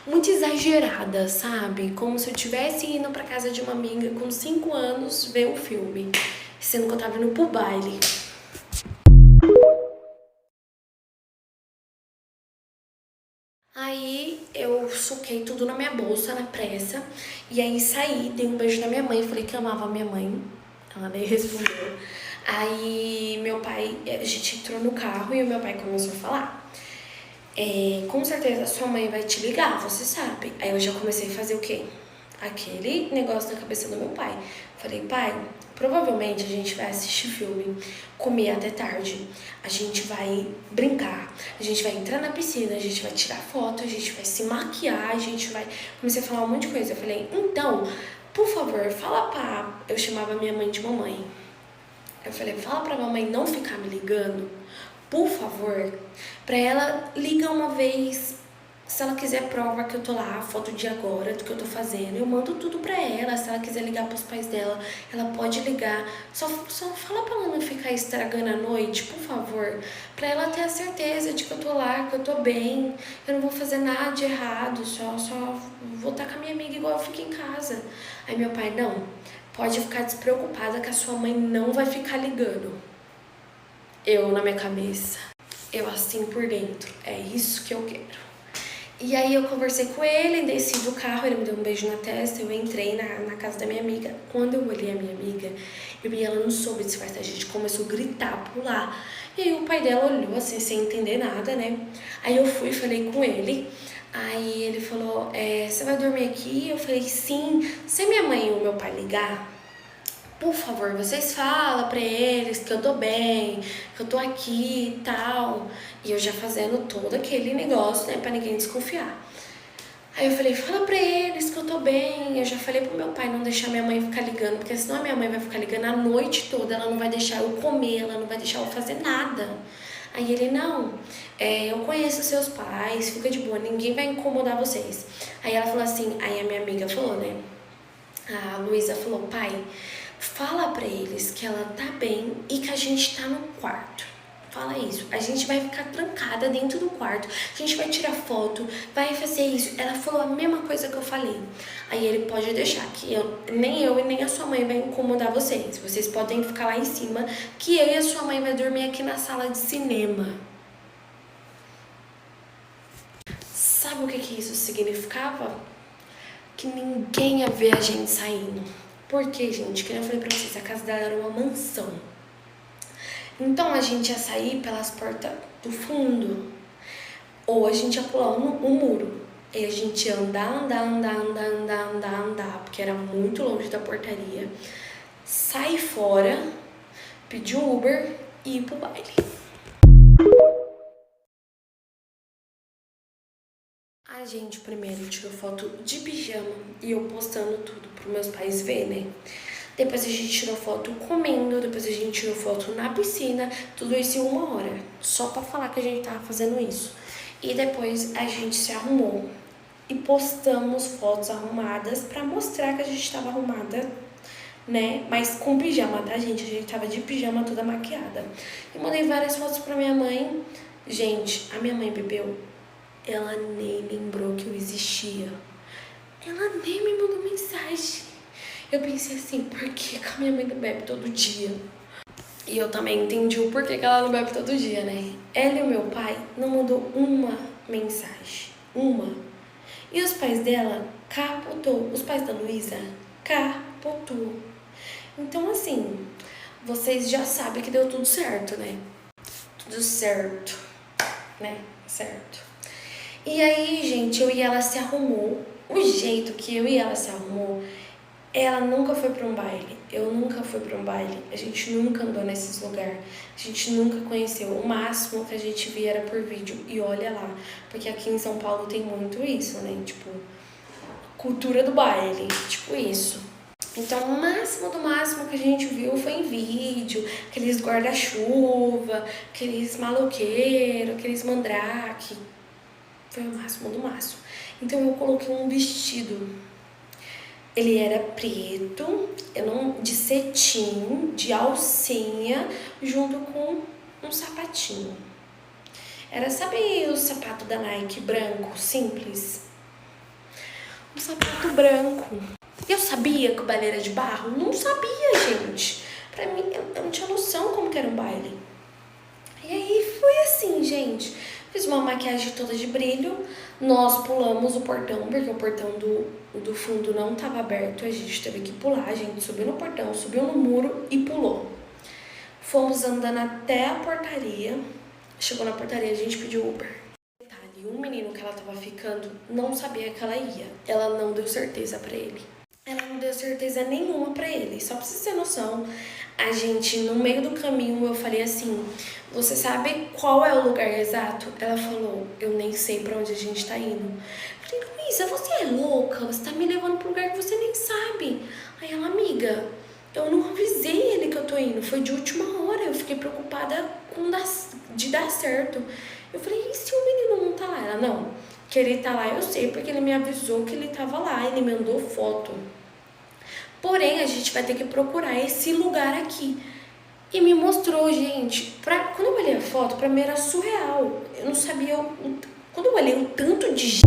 muito exagerada, sabe? Como se eu tivesse indo pra casa de uma amiga com 5 anos ver um filme, sendo que eu tava indo pro baile. Aí eu suquei tudo na minha bolsa, na pressa, e aí saí, dei um beijo na minha mãe, falei que amava a minha mãe, ela nem respondeu. Aí meu pai, a gente entrou no carro e o meu pai começou a falar. Com certeza sua mãe vai te ligar, você sabe. Aí eu já comecei a fazer o quê? Aquele negócio na cabeça do meu pai. Falei, pai, provavelmente a gente vai assistir filme, comer até tarde, a gente vai brincar, a gente vai entrar na piscina, a gente vai tirar foto, a gente vai se maquiar, a gente vai... Comecei a falar um monte de coisa. Eu falei, então, por favor, fala pra... Eu chamava minha mãe de mamãe. Eu falei, fala pra mamãe não ficar me ligando, por favor, pra ela liga uma vez, se ela quiser prova que eu tô lá, foto de agora, do que eu tô fazendo, eu mando tudo pra ela. Se ela quiser ligar pros pais dela, ela pode ligar. Só fala pra ela não ficar estragando a noite, por favor, pra ela ter a certeza de que eu tô lá, que eu tô bem, eu não vou fazer nada de errado, só vou estar com a minha amiga igual eu fico em casa. Aí meu pai, não, pode ficar despreocupada que a sua mãe não vai ficar ligando. Eu na minha cabeça, eu assim por dentro, é isso que eu quero. E aí eu conversei com ele, desci do carro, ele me deu um beijo na testa, eu entrei na casa da minha amiga. Quando eu olhei a minha amiga, eu vi ela não soube disfarçar, a gente começou a gritar, pular. E aí o pai dela olhou assim, sem entender nada, né? Aí eu fui e falei com ele, aí ele falou, você vai dormir aqui? Eu falei, sim. Se minha mãe e o meu pai ligar, por favor, vocês falam pra eles que eu tô bem, que eu tô aqui e tal. E eu já fazendo todo aquele negócio, né, pra ninguém desconfiar. Aí eu falei, fala pra eles que eu tô bem. Eu já falei pro meu pai não deixar minha mãe ficar ligando, porque senão a minha mãe vai ficar ligando a noite toda, ela não vai deixar eu comer, ela não vai deixar eu fazer nada. Aí ele, não, eu conheço seus pais, fica de boa, ninguém vai incomodar vocês. Aí ela falou assim, aí a minha amiga falou, né, a Luísa falou, pai, fala pra eles que ela tá bem e que a gente tá no quarto. Fala isso. A gente vai ficar trancada dentro do quarto. A gente vai tirar foto, vai fazer isso. Ela falou a mesma coisa que eu falei. Aí ele pode deixar que nem eu e nem a sua mãe vai incomodar vocês. Vocês podem ficar lá em cima, que eu e a sua mãe vai dormir aqui na sala de cinema. Sabe o que isso significava? Que ninguém ia ver a gente saindo. Porque, gente, como eu falei pra vocês, a casa dela era uma mansão. Então a gente ia sair pelas portas do fundo, ou a gente ia pular um muro. E a gente ia andar, porque era muito longe da portaria. Sair fora, pedir um Uber e ir pro baile. A gente primeiro tirou foto de pijama e eu postando tudo pros meus pais ver, né? Depois a gente tirou foto comendo, depois a gente tirou foto na piscina, tudo isso em 1 hora, só pra falar que a gente tava fazendo isso. E depois a gente se arrumou e postamos fotos arrumadas pra mostrar que a gente tava arrumada, né? Mas com pijama, tá, gente? A gente tava de pijama toda maquiada. E mandei várias fotos pra minha mãe. Gente, a minha mãe bebeu, ela nem lembrou que eu existia. Ela nem me mandou mensagem. Eu pensei assim, por que a minha mãe não bebe todo dia? E eu também entendi o porquê que ela não bebe todo dia, né? Ela e o meu pai não mandou uma mensagem. Uma. E os pais dela capotou. Os pais da Luísa capotou. Então, assim, vocês já sabem que deu tudo certo, né? Tudo certo, né? Certo. E aí, gente, eu e ela se arrumou. O jeito que eu e ela se arrumou, ela nunca foi pra um baile. Eu nunca fui pra um baile, a gente nunca andou nesses lugares, a gente nunca conheceu. O máximo que a gente via era por vídeo, e olha lá, porque aqui em São Paulo tem muito isso, né? Tipo, cultura do baile, tipo isso. Então, o máximo do máximo que a gente viu foi em vídeo, aqueles guarda-chuva, aqueles maloqueiros, aqueles mandrake. Foi o máximo do máximo. Então, eu coloquei um vestido. Ele era preto, de cetim, de alcinha, junto com um sapatinho. Era, sabe o sapato da Nike branco, simples? Um sapato branco. Eu sabia que o baile era de barro? Não sabia, gente. Pra mim, eu não tinha noção como que era um baile. E aí foi assim, gente. Fiz uma maquiagem toda de brilho. Nós pulamos o portão, porque o portão do fundo não estava aberto. A gente teve que pular. A gente subiu no portão, subiu no muro e pulou. Fomos andando até a portaria. Chegou na portaria, a gente pediu Uber. E um menino que ela tava ficando não sabia que ela ia. Ela não deu certeza pra ele. Ela não deu certeza nenhuma pra ele. Só pra vocês terem noção, a gente, no meio do caminho, eu falei assim, você sabe qual é o lugar exato? Ela falou, eu nem sei pra onde a gente tá indo. Eu falei, Luísa, você é louca? Você tá me levando pra um lugar que você nem sabe. Aí ela, amiga, eu não avisei ele que eu tô indo. Foi de última hora. Eu fiquei preocupada de dar certo. Eu falei, e se o menino não tá lá? Ela, não, que ele tá lá eu sei, porque ele me avisou que ele tava lá. Ele mandou foto. Porém, a gente vai ter que procurar esse lugar aqui. E me mostrou, gente. Quando eu olhei a foto, pra mim era surreal. Eu não sabia. Quando eu olhei o tanto de gente.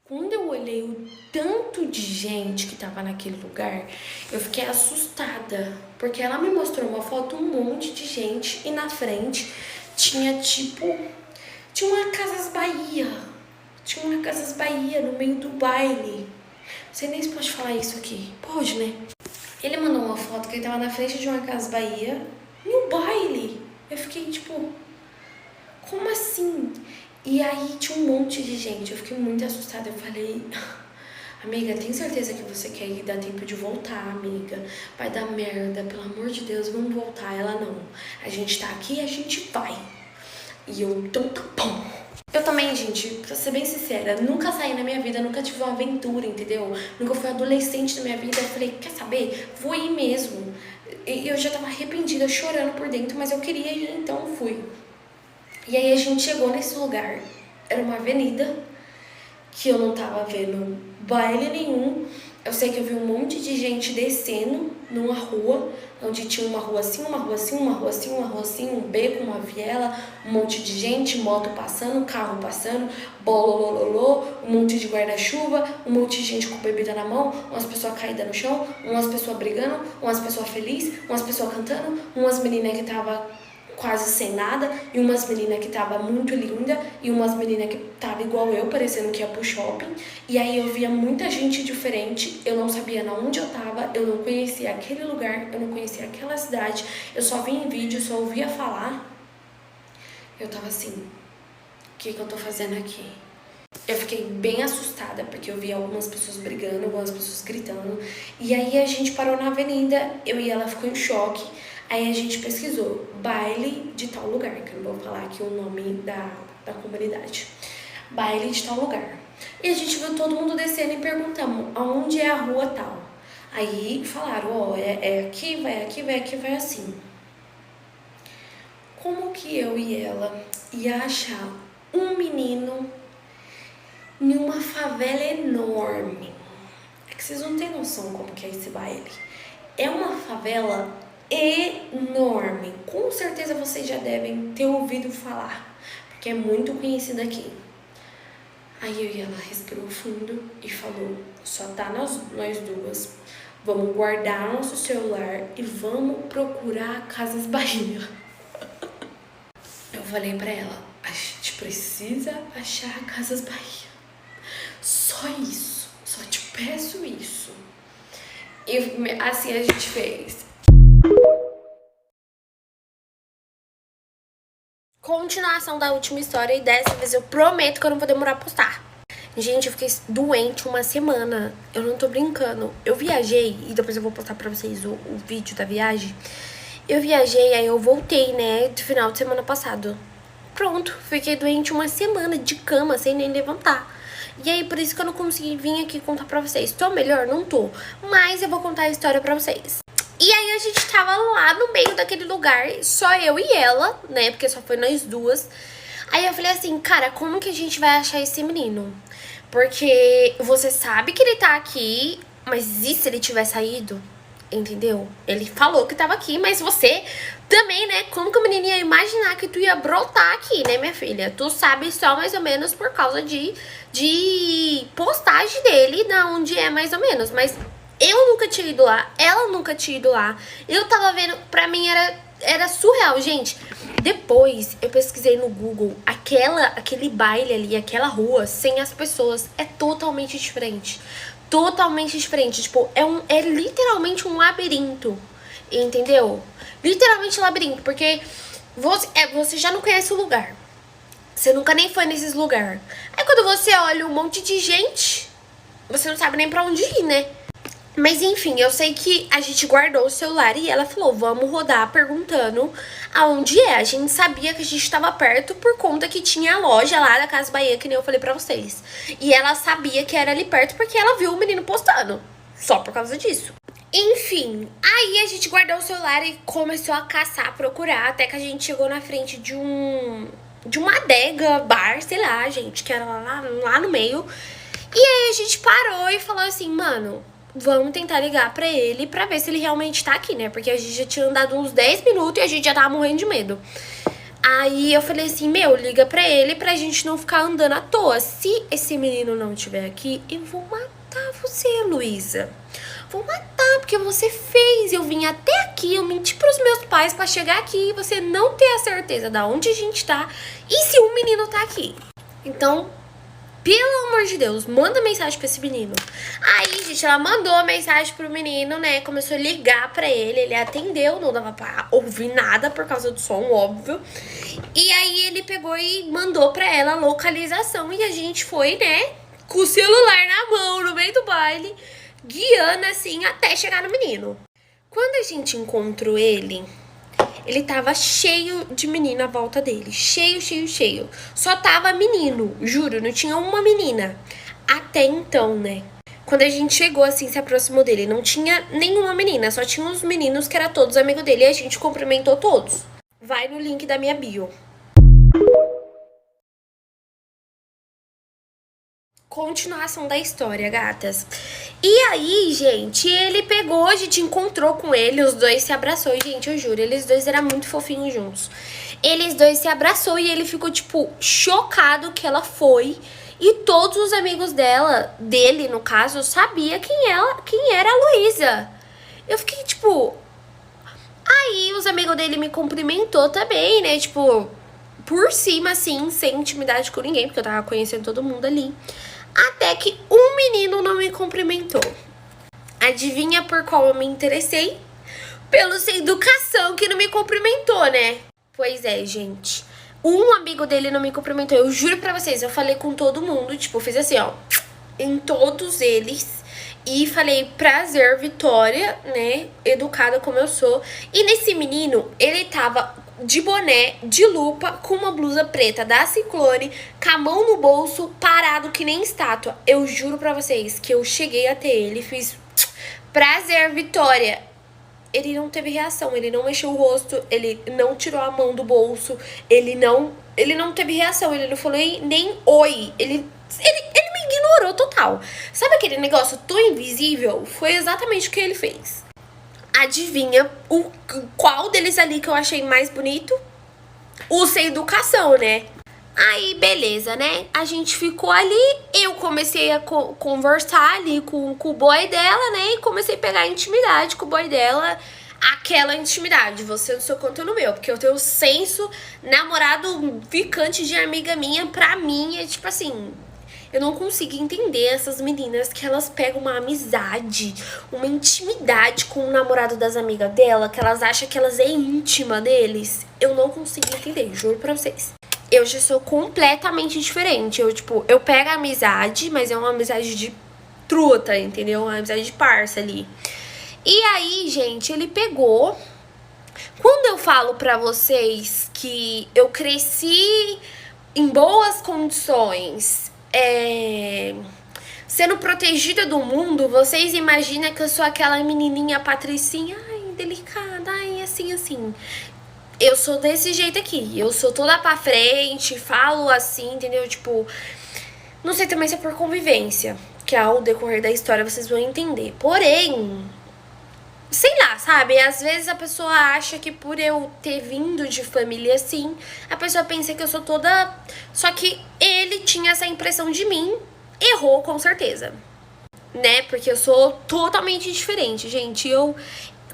Quando eu olhei o tanto de gente que tava naquele lugar, eu fiquei assustada. Porque ela me mostrou uma foto, um monte de gente. E na frente tinha tipo. Tinha uma Casas Bahia. Tinha uma Casas Bahia no meio do baile. Não sei nem se pode falar isso aqui. Pode, né? Ele mandou uma foto que ele tava na frente de uma Casas Bahia no baile. Eu fiquei tipo, como assim? E aí tinha um monte de gente. Eu fiquei muito assustada. Eu falei, amiga, tem certeza que você quer ir? Dá tempo de voltar, amiga. Vai dar merda, pelo amor de Deus, vamos voltar. Ela, não. A gente tá aqui e a gente vai. E eu, então tá bom. Eu também, gente, pra ser bem sincera, nunca saí na minha vida, nunca tive uma aventura, entendeu? Nunca fui adolescente na minha vida. Eu falei, quer saber? Vou ir mesmo. E eu já tava arrependida, chorando por dentro, mas eu queria ir, então fui. E aí a gente chegou nesse lugar. Era uma avenida que eu não tava vendo baile nenhum. Eu sei que eu vi um monte de gente descendo numa rua, onde tinha uma rua assim, uma rua assim, uma rua assim, uma rua assim, um beco, uma viela, um monte de gente, moto passando, carro passando, bololololô, um monte de guarda-chuva, um monte de gente com bebida na mão, umas pessoas caídas no chão, umas pessoas brigando, umas pessoas felizes, umas pessoas cantando, umas meninas que tava quase sem nada, e umas meninas que tava muito linda, e umas meninas que tava igual eu, parecendo que ia pro shopping. E aí eu via muita gente diferente, eu não sabia na onde eu tava, eu não conhecia aquele lugar, eu não conhecia aquela cidade, eu só via em vídeo, só ouvia falar. Eu tava assim, o que eu tô fazendo aqui? Eu fiquei bem assustada, porque eu vi algumas pessoas brigando, algumas pessoas gritando. E aí a gente parou na avenida, eu e ela ficou em choque. Aí a gente pesquisou, baile de tal lugar, que eu não vou falar aqui o nome da comunidade. Baile de tal lugar. E a gente viu todo mundo descendo e perguntamos, aonde é a rua tal? Aí falaram, ó, é aqui, vai aqui, vai aqui, vai assim. Como que eu e ela ia achar um menino em uma favela enorme? É que vocês não têm noção como que é esse baile. É uma favela enorme. Com certeza vocês já devem ter ouvido falar, porque é muito conhecida aqui. Aí eu e ela respirou fundo e falou, só tá nós duas. Vamos guardar nosso celular e vamos procurar Casas Bahia. Eu falei pra ela, a gente precisa achar Casas Bahia. Só isso. Só te peço isso. E assim a gente fez. Continuação da última história, e dessa vez eu prometo que eu não vou demorar a postar. Gente, eu fiquei doente uma semana. Eu não tô brincando. Eu viajei, e depois eu vou postar pra vocês o vídeo da viagem. Eu viajei, aí eu voltei, né, do final de semana passado. Pronto, fiquei doente uma semana de cama, sem nem levantar. E aí, por isso que eu não consegui vir aqui contar pra vocês. Tô melhor? Não tô. Mas eu vou contar a história pra vocês. E aí, a gente tava lá no meio daquele lugar, só eu e ela, né, porque só foi nós duas. Aí eu falei assim, cara, como que a gente vai achar esse menino? Porque você sabe que ele tá aqui, mas e se ele tiver saído? Entendeu? Ele falou que tava aqui, mas você também, né? Como que o menino ia imaginar que tu ia brotar aqui, né, minha filha? Tu sabe só mais ou menos por causa de postagem dele, da onde é mais ou menos. Mas eu nunca tinha ido lá, ela nunca tinha ido lá. Eu tava vendo, pra mim era surreal, gente. Depois eu pesquisei no Google, aquele baile ali, aquela rua, sem as pessoas, é totalmente diferente. Totalmente diferente, tipo, é literalmente um labirinto, entendeu? Literalmente um labirinto, porque você já não conhece o lugar. Você nunca nem foi nesses lugares. Aí quando você olha um monte de gente, você não sabe nem pra onde ir, né? Mas enfim, eu sei que a gente guardou o celular e ela falou, vamos rodar perguntando aonde é. A gente sabia que a gente tava perto por conta que tinha a loja lá da Casa Bahia, que nem eu falei pra vocês. E ela sabia que era ali perto porque ela viu o menino postando. Só por causa disso. Enfim, aí a gente guardou o celular e começou a caçar, procurar, até que a gente chegou na frente de uma adega, bar, sei lá, gente, que era lá no meio. E aí a gente parou e falou assim, mano, vamos tentar ligar pra ele pra ver se ele realmente tá aqui, né? Porque a gente já tinha andado uns 10 minutos e a gente já tava morrendo de medo. Aí eu falei assim, meu, liga pra ele pra gente não ficar andando à toa. Se esse menino não estiver aqui, eu vou matar você, Luísa. Vou matar, porque você fez. Eu vim até aqui, eu menti pros meus pais pra chegar aqui e você não ter a certeza de onde a gente tá e se o menino tá aqui. Então, pelo amor de Deus, manda mensagem pra esse menino. Aí, gente, ela mandou a mensagem pro menino, né? Começou a ligar pra ele, ele atendeu, não dava pra ouvir nada por causa do som, óbvio. E aí ele pegou e mandou pra ela a localização e a gente foi, né, com o celular na mão, no meio do baile, guiando assim até chegar no menino. Quando a gente encontrou ele tava cheio de menina à volta dele. Cheio, cheio, cheio. Só tava menino, juro, não tinha uma menina. Até então, né? Quando a gente chegou assim, se aproximou dele, não tinha nenhuma menina. Só tinha uns meninos que eram todos amigos dele e a gente cumprimentou todos. Vai no link da minha bio. Continuação da história, gatas. E aí, gente, ele pegou, a gente encontrou com ele, os dois se abraçou. E, gente, eu juro, eles dois eram muito fofinhos juntos. Eles dois se abraçou e ele ficou, tipo, chocado que ela foi. E todos os amigos dele, no caso, sabia quem era a Luísa. Eu fiquei, tipo... Aí, os amigos dele me cumprimentou também, né, tipo... Por cima, assim, sem intimidade com ninguém, porque eu tava conhecendo todo mundo ali. Até que um menino não me cumprimentou. Adivinha por qual eu me interessei? Pelo Sem Educação, que não me cumprimentou, né? Pois é, gente. Um amigo dele não me cumprimentou. Eu juro pra vocês, eu falei com todo mundo. Tipo, fiz assim, ó. Em todos eles. E falei, prazer, Vitória, né? Educada como eu sou. E nesse menino, ele tava de boné, de lupa, com uma blusa preta da Ciclone, com a mão no bolso, parado que nem estátua. Eu juro pra vocês que eu cheguei até ele, fiz prazer, Vitória. Ele não teve reação, ele não mexeu o rosto, ele não tirou a mão do bolso, ele não teve reação, ele não falou nem oi, ele me ignorou total. Sabe aquele negócio tão invisível? Foi exatamente o que ele fez. Adivinha qual deles ali que eu achei mais bonito? O Sem Educação, né? Aí, beleza, né? A gente ficou ali, eu comecei a conversar ali com o boy dela, né? E comecei a pegar intimidade com o boy dela. Aquela intimidade, você no seu canto no meu. Porque eu tenho senso, namorado ficante de amiga minha, pra mim é tipo assim... Eu não consigo entender essas meninas que elas pegam uma amizade, uma intimidade com o namorado das amigas dela, que elas acham que elas é íntima deles. Eu não consigo entender, juro pra vocês. eu já sou completamente diferente. Eu, tipo, eu pego a amizade, mas é uma amizade de truta, entendeu? Uma amizade de parça ali. E aí, gente, ele pegou. Quando eu falo pra vocês que eu cresci em boas condições, sendo protegida do mundo, vocês imaginam que eu sou aquela menininha patricinha, ai, delicada, ai, assim, assim. Eu sou desse jeito aqui, eu sou toda pra frente, falo assim, entendeu? Tipo, não sei também se é por convivência, que ao decorrer da história vocês vão entender. Porém, sei lá, sabe? Às vezes a pessoa acha que por eu ter vindo de família assim, a pessoa pensa que eu sou toda... Só que ele tinha essa impressão de mim, errou com certeza, né? Porque eu sou totalmente diferente, gente.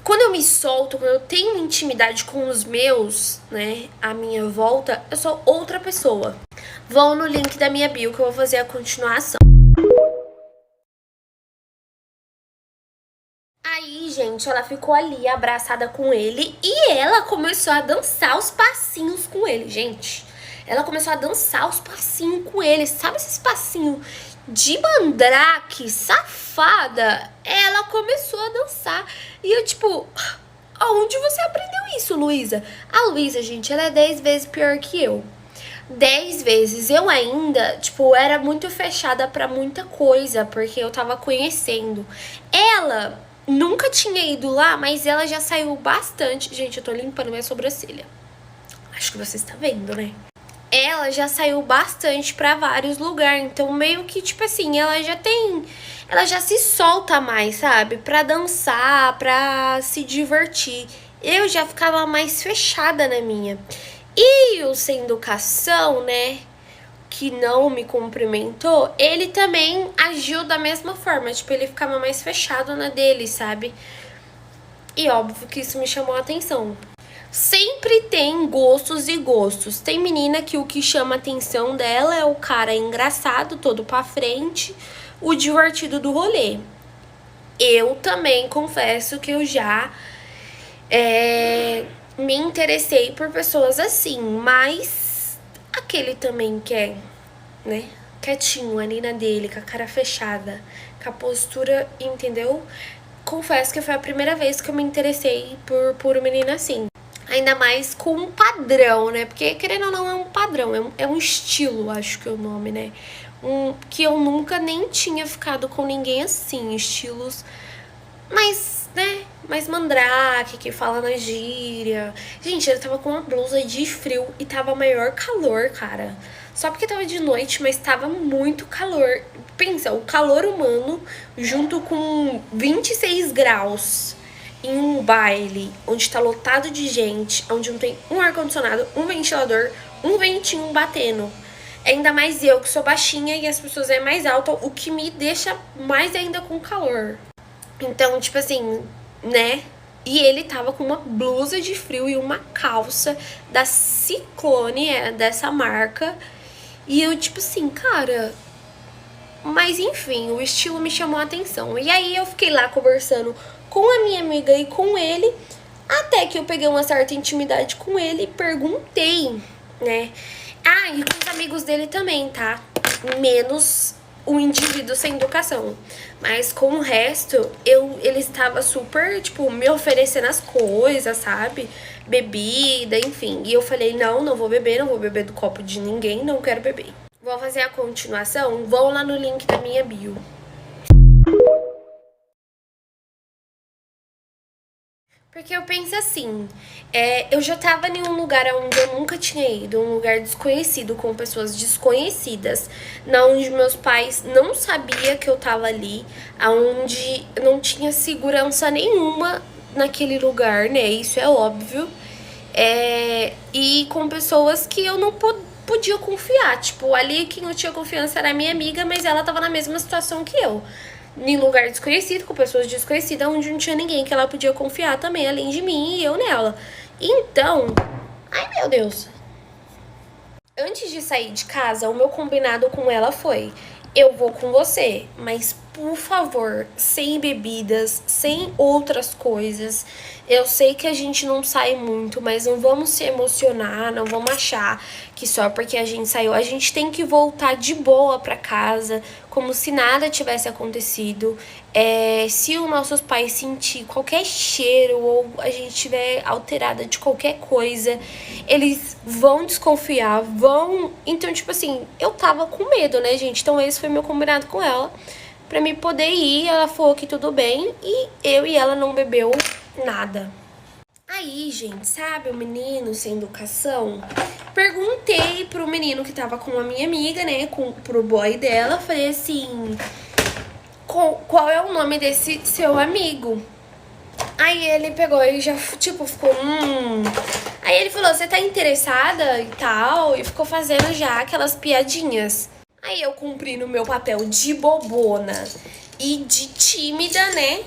Quando eu me solto, quando eu tenho intimidade com os meus, né, à minha volta, eu sou outra pessoa. Vão no link da minha bio que eu vou fazer a continuação. Aí, gente, ela ficou ali abraçada com ele e ela começou a dançar os passinhos com ele, gente. Ela começou a dançar os passinhos com ele. Sabe esses passinhos de mandrake, safada? Ela começou a dançar. E eu, tipo, aonde você aprendeu isso, Luísa? A Luísa, gente, ela é 10 vezes pior que eu. 10 vezes. Eu ainda, tipo, era muito fechada pra muita coisa, porque eu tava conhecendo. Ela nunca tinha ido lá, mas ela já saiu bastante. Gente, eu tô limpando minha sobrancelha. Acho que você está vendo, né? Ela já saiu bastante pra vários lugares, então meio que, tipo assim, ela já se solta mais, sabe? Pra dançar, pra se divertir. Eu já ficava mais fechada na minha. E o sem educação, né, que não me cumprimentou, ele também agiu da mesma forma, tipo, ele ficava mais fechado na dele, sabe? E óbvio que isso me chamou a atenção. Sempre tem gostos e gostos. Tem menina que o que chama a atenção dela é o cara engraçado, todo pra frente, o divertido do rolê. Eu também confesso que eu já me interessei por pessoas assim, mas aquele também que é, né, quietinho ali na dele, com a cara fechada, com a postura, entendeu? Confesso que foi a primeira vez que eu me interessei por um menino assim. Ainda mais com um padrão, né? Porque, querendo ou não, é um padrão, é um estilo, acho que é o nome, né? Que eu nunca nem tinha ficado com ninguém assim, estilos mais, né? Mais mandrake, que fala na gíria. Gente, ele tava com uma blusa de frio e tava maior calor, cara. Só porque tava de noite, mas tava muito calor. Pensa, o calor humano junto com 26 graus em um baile onde tá lotado de gente, onde não tem um ar-condicionado, um ventilador, um ventinho batendo. Ainda mais eu, que sou baixinha e as pessoas é mais alta, o que me deixa mais ainda com calor. Então, tipo assim, né? E ele tava com uma blusa de frio e uma calça da Ciclone, dessa marca. E eu, tipo assim, cara... Mas enfim, o estilo me chamou a atenção. E aí eu fiquei lá conversando com a minha amiga e com ele, até que eu peguei uma certa intimidade com ele e perguntei, né? Ah, e com os amigos dele também, tá? Menos o indivíduo sem educação. Mas com o resto, ele estava super, tipo, me oferecendo as coisas, sabe? Bebida, enfim. E eu falei, não vou beber do copo de ninguém, não quero beber. Vou fazer a continuação? Vão lá no link da minha bio. Porque eu penso assim, eu já tava em um lugar onde eu nunca tinha ido, um lugar desconhecido, com pessoas desconhecidas, onde meus pais não sabiam que eu tava ali, onde não tinha segurança nenhuma naquele lugar, né? Isso é óbvio. E com pessoas que eu não podia confiar. Tipo, ali quem eu tinha confiança era a minha amiga, mas ela tava na mesma situação que eu. Em lugar desconhecido, com pessoas desconhecidas, onde não tinha ninguém que ela podia confiar também, além de mim e eu nela. Então, ai meu Deus. Antes de sair de casa, o meu combinado com ela foi: eu vou com você, mas por favor, sem bebidas, sem outras coisas. Eu sei que a gente não sai muito, mas não vamos se emocionar, não vamos achar que só porque a gente saiu, a gente tem que voltar de boa pra casa, como se nada tivesse acontecido. Se os nossos pais sentir qualquer cheiro ou a gente estiver alterada de qualquer coisa, eles vão desconfiar, vão... Então, tipo assim, eu tava com medo, né, gente? Então esse foi meu combinado com ela, pra me poder ir. Ela falou que tudo bem e eu e ela não bebeu nada. Aí, gente, sabe o menino sem educação? Perguntei pro menino que tava com a minha amiga, né, pro boy dela, falei assim, qual é o nome desse seu amigo? Aí ele pegou e já, tipo, ficou, Aí ele falou, você tá interessada e tal? E ficou fazendo já aquelas piadinhas. Aí eu cumpri no meu papel de bobona e de tímida, né?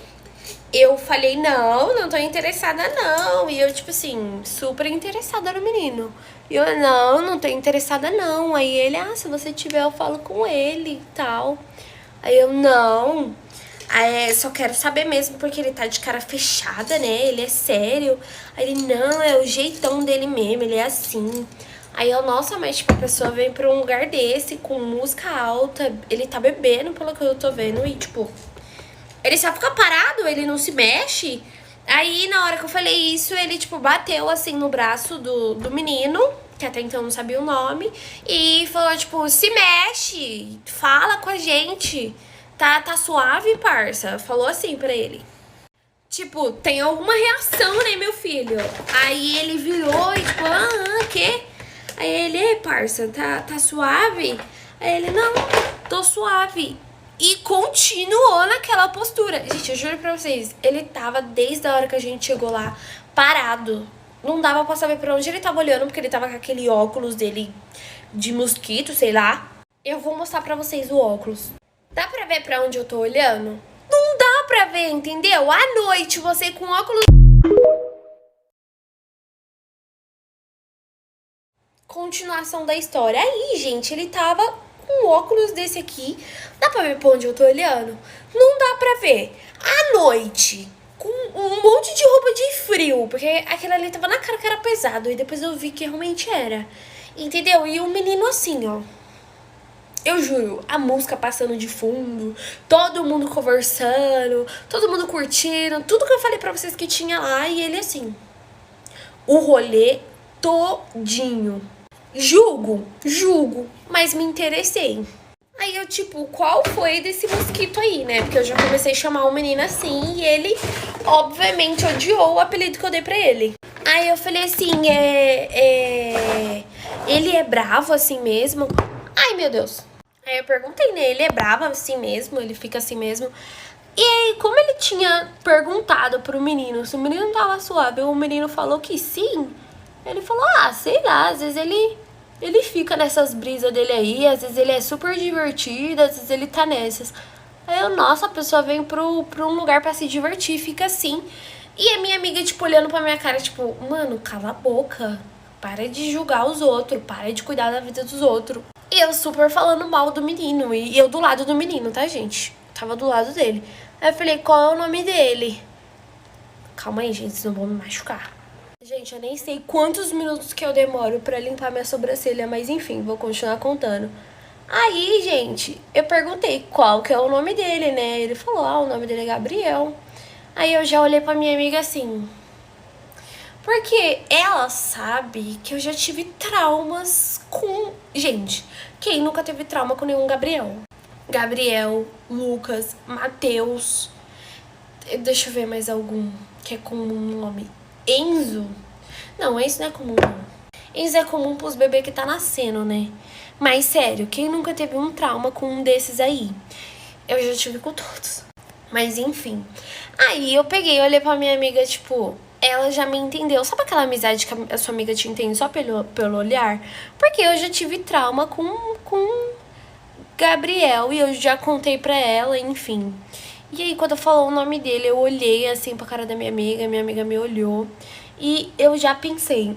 Eu falei, não tô interessada não. E eu, tipo assim, super interessada no menino. E eu, não tô interessada não. Aí ele, se você tiver eu falo com ele e tal. Aí eu, não. Aí, só quero saber mesmo porque ele tá de cara fechada, né? Ele é sério. Aí ele, não, é o jeitão dele mesmo, ele é assim. Aí eu, nossa, mas tipo, a pessoa vem pra um lugar desse com música alta, ele tá bebendo pelo que eu tô vendo e tipo, ele só fica parado, ele não se mexe. Aí na hora que eu falei isso, ele tipo, bateu assim no braço do menino, que até então não sabia o nome, e falou tipo, se mexe, fala com a gente. Tá suave, parça? Falou assim pra ele. Tipo, tem alguma reação, né, meu filho? Aí ele virou e tipo, quê? Aí ele, ei, parça, tá suave? Aí ele, não, tô suave. E continuou naquela postura. Gente, eu juro pra vocês, ele tava desde a hora que a gente chegou lá, parado. Não dava pra saber pra onde ele tava olhando, porque ele tava com aquele óculos dele de mosquito, sei lá. Eu vou mostrar pra vocês o óculos. Dá pra ver pra onde eu tô olhando? Não dá pra ver, entendeu? À noite, você com óculos... Continuação da história. Aí, gente, ele tava com óculos desse aqui. Dá pra ver pra onde eu tô olhando? Não dá pra ver. À noite, com um monte de roupa de frio, porque aquele ali tava na cara que era pesado. E depois eu vi que realmente era. Entendeu? E o menino assim, ó. Eu juro, a música passando de fundo, todo mundo conversando, todo mundo curtindo, tudo que eu falei pra vocês que tinha lá, e ele assim, o rolê todinho. Julgo, mas me interessei. Aí eu, tipo, qual foi desse mosquito aí, né? Porque eu já comecei a chamar o menino assim, e ele, obviamente, odiou o apelido que eu dei pra ele. Aí eu falei assim, ele é bravo assim mesmo? Ai, meu Deus. Aí eu perguntei, né? Ele é bravo assim mesmo? Ele fica assim mesmo? E aí, como ele tinha perguntado pro menino se o menino tava suave, o menino falou que sim. Ele falou, sei lá, às vezes ele fica nessas brisas dele aí, às vezes ele é super divertido, às vezes ele tá nessas. Aí eu, nossa, a pessoa vem pra um lugar pra se divertir, fica assim. E a minha amiga, tipo, olhando pra minha cara, tipo, mano, cala a boca. Para de julgar os outros, para de cuidar da vida dos outros. E eu super falando mal do menino. E eu do lado do menino, tá, gente? Tava do lado dele. Aí eu falei, qual é o nome dele? Calma aí, gente, senão vão me machucar. Gente, eu nem sei quantos minutos que eu demoro pra limpar minha sobrancelha, mas enfim, vou continuar contando. Aí, gente, eu perguntei qual que é o nome dele, né? Ele falou, o nome dele é Gabriel. Aí eu já olhei pra minha amiga assim... Porque ela sabe que eu já tive traumas com... Gente, quem nunca teve trauma com nenhum Gabriel? Gabriel, Lucas, Matheus... Deixa eu ver mais algum que é comum no nome. Enzo? Não, Enzo não é comum, não. Enzo é comum pros bebês que tá nascendo, né? Mas, sério, quem nunca teve um trauma com um desses aí? Eu já tive com todos. Mas, enfim. Aí, eu peguei, olhei pra minha amiga, tipo... Ela já me entendeu. Sabe aquela amizade que a sua amiga te entende só pelo olhar? Porque eu já tive trauma com Gabriel e eu já contei pra ela, enfim. E aí, quando falou o nome dele, eu olhei assim pra cara da minha amiga me olhou. E eu já pensei,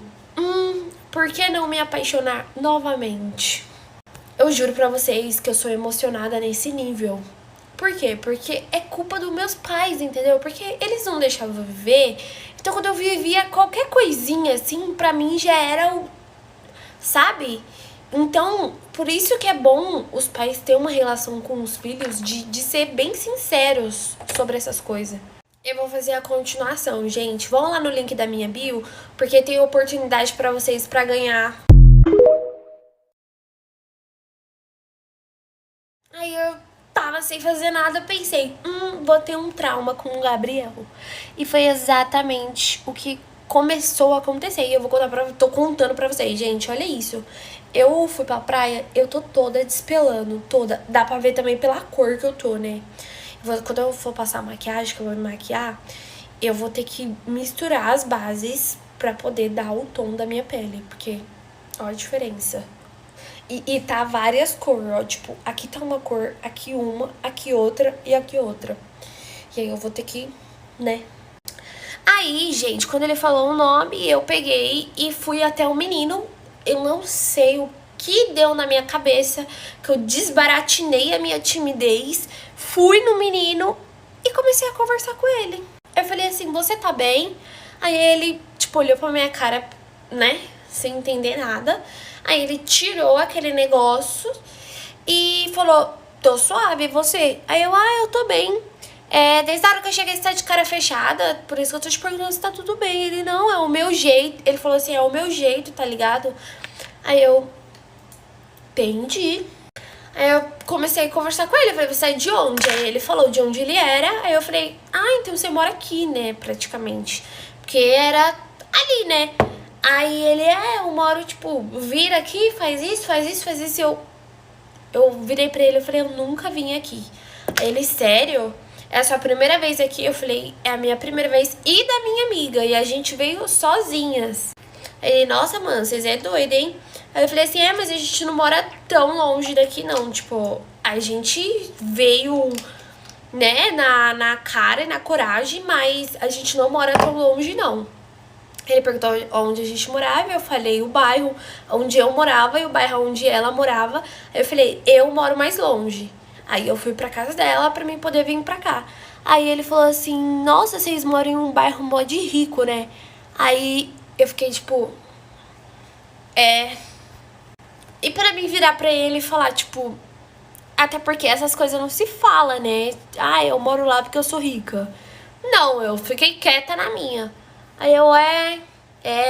por que não me apaixonar novamente? Eu juro pra vocês que eu sou emocionada nesse nível. Por quê? Porque é culpa dos meus pais, entendeu? Porque eles não deixavam eu viver. Então, quando eu vivia qualquer coisinha, assim, pra mim já era o... Sabe? Então, por isso que é bom os pais ter uma relação com os filhos de ser bem sinceros sobre essas coisas. Eu vou fazer a continuação, gente. Vão lá no link da minha bio, porque tem oportunidade pra vocês pra ganhar. Aí eu tava sem fazer nada, pensei, vou ter um trauma com o Gabriel. E foi exatamente o que começou a acontecer. E eu vou contar tô contando pra vocês, gente, olha isso. Eu fui pra praia, eu tô toda despelando, toda. Dá pra ver também pela cor que eu tô, né? Quando eu for passar maquiagem, que eu vou me maquiar, eu vou ter que misturar as bases pra poder dar o tom da minha pele. Porque, ó a diferença. E tá várias cores, ó, tipo, aqui tá uma cor, aqui uma, aqui outra e aqui outra. E aí eu vou ter que, né? Aí, gente, quando ele falou o nome, eu peguei e fui até o menino. Eu não sei o que deu na minha cabeça, que eu desbaratinei a minha timidez, fui no menino e comecei a conversar com ele. Eu falei assim, você tá bem? Aí ele, tipo, olhou pra minha cara, né, sem entender nada. Aí ele tirou aquele negócio e falou, tô suave, e você? Aí eu tô bem. Desde a hora que eu cheguei, você tá de cara fechada, por isso que eu tô te perguntando se tá tudo bem. Ele, não, é o meu jeito. Ele falou assim, é o meu jeito, tá ligado? Aí eu, entendi. Aí eu comecei a conversar com ele, eu falei, você é de onde? Aí ele falou de onde ele era, aí eu falei, então você mora aqui, né, praticamente. Porque era ali, né? Aí ele, eu moro, tipo, vira aqui, faz isso, faz isso, faz isso. Eu virei pra ele, eu falei, eu nunca vim aqui. Aí ele, sério? É a sua primeira vez aqui? Eu falei, é a minha primeira vez e da minha amiga. E a gente veio sozinhas. Aí ele, nossa, mano, vocês é doido, hein? Aí eu falei assim, mas a gente não mora tão longe daqui, não. Tipo, a gente veio, né, na cara e na coragem, mas a gente não mora tão longe, não. Ele perguntou onde a gente morava, eu falei o bairro onde eu morava e o bairro onde ela morava. Aí eu falei, eu moro mais longe. Aí eu fui pra casa dela pra mim poder vir pra cá. Aí ele falou assim, nossa, vocês moram em um bairro mó de rico, né? Aí eu fiquei tipo, E pra mim virar pra ele e falar, tipo, até porque essas coisas não se falam, né? Eu moro lá porque eu sou rica. Não, eu fiquei quieta na minha. Aí eu,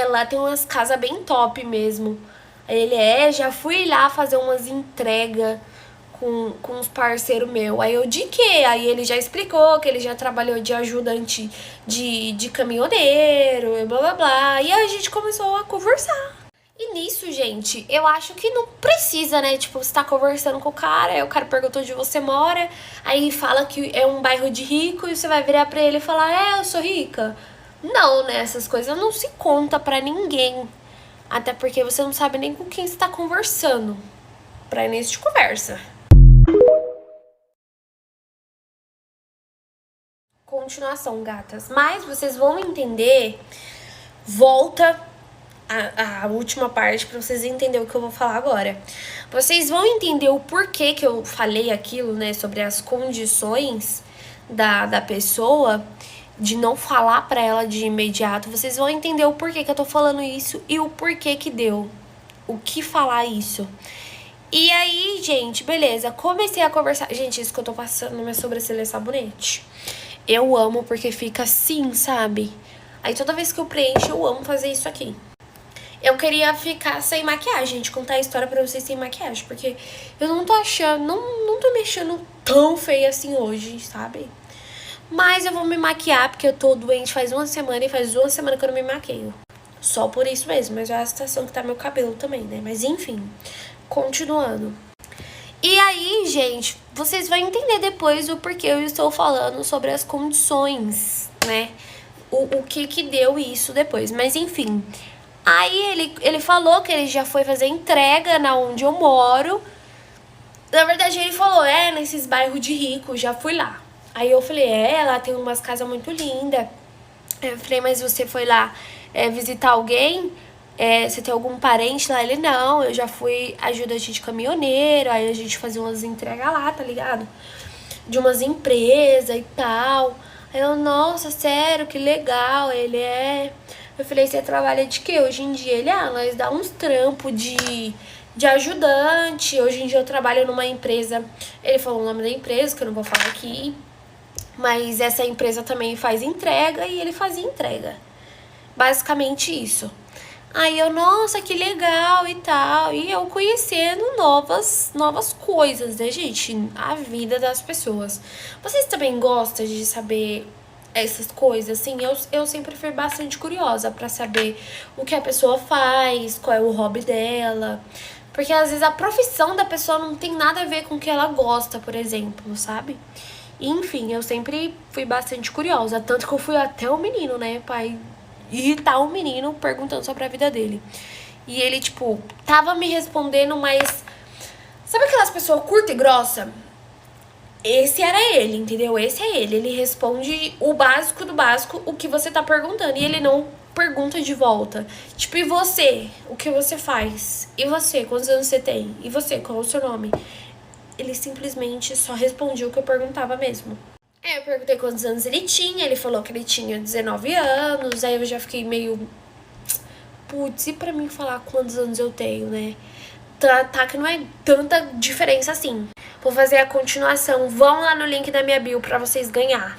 lá tem umas casas bem top mesmo. Aí ele, já fui lá fazer umas entregas com uns parceiros meus. Aí eu, de quê? Aí ele já explicou que ele já trabalhou de ajudante de caminhoneiro e blá blá blá. E aí a gente começou a conversar. E nisso, gente, eu acho que não precisa, né? Tipo, você tá conversando com o cara, aí o cara perguntou onde você mora, aí fala que é um bairro de rico e você vai virar pra ele e falar, eu sou rica. Não, né? Essas coisas não se conta pra ninguém. Até porque você não sabe nem com quem você tá conversando. Pra início de conversa. Continuação, gatas. Mas vocês vão entender. Volta a última parte pra vocês entenderem o que eu vou falar agora. Vocês vão entender o porquê que eu falei aquilo, né? Sobre as condições da pessoa, de não falar pra ela de imediato. Vocês vão entender o porquê que eu tô falando isso e o porquê que deu. O que falar isso. E aí, gente, beleza. Comecei a conversar. Gente, isso que eu tô passando na minha sobrancelha é sabonete. Eu amo porque fica assim, sabe? Aí toda vez que eu preencho, eu amo fazer isso aqui. Eu queria ficar sem maquiagem, gente, contar a história pra vocês sem maquiagem. Porque eu não tô achando, não tô me achando tão feia assim hoje, sabe? Mas eu vou me maquiar porque eu tô doente faz uma semana e faz uma semana que eu não me maqueio. Só por isso mesmo, mas é a situação que tá meu cabelo também, né? Mas enfim, continuando. E aí, gente, vocês vão entender depois o porquê eu estou falando sobre as condições, né? O que deu isso depois, mas enfim. Aí ele falou que ele já foi fazer entrega na onde eu moro. Na verdade, ele falou, nesses bairros de rico, já fui lá. Aí eu falei, lá tem umas casas muito lindas. Eu falei, mas você foi lá visitar alguém? você tem algum parente lá? Ele, não, eu já fui ajudante de caminhoneiro, aí a gente fazia umas entregas lá, tá ligado? De umas empresas e tal. Aí eu, nossa, sério, que legal. Ele é. Eu falei, você trabalha de quê? Hoje em dia ele, nós dá uns trampos de ajudante. Hoje em dia eu trabalho numa empresa. Ele falou o nome da empresa, que eu não vou falar aqui. Mas essa empresa também faz entrega e ele fazia entrega. Basicamente isso. Aí eu, nossa, que legal e tal. E eu conhecendo novas coisas, né, gente? A vida das pessoas. Vocês também gostam de saber essas coisas, assim? Eu sempre fui bastante curiosa pra saber o que a pessoa faz, qual é o hobby dela. Porque às vezes a profissão da pessoa não tem nada a ver com o que ela gosta, por exemplo, sabe? Enfim, eu sempre fui bastante curiosa. Tanto que eu fui até o menino, né, pai? Irritar o menino perguntando sobre a vida dele. E ele, tipo, tava me respondendo, mas... Sabe aquelas pessoas curta e grossa? Esse era ele, entendeu? Esse é ele. Ele responde o básico do básico, o que você tá perguntando. E ele não pergunta de volta. Tipo, e você? O que você faz? E você? Quantos anos você tem? E você? Qual é o seu nome? Ele simplesmente só respondia o que eu perguntava mesmo. Eu perguntei quantos anos ele tinha, ele falou que ele tinha 19 anos, aí eu já fiquei meio... Putz, e pra mim falar quantos anos eu tenho, né? Tá que não é tanta diferença assim. Vou fazer a continuação, vão lá no link da minha bio pra vocês ganhar.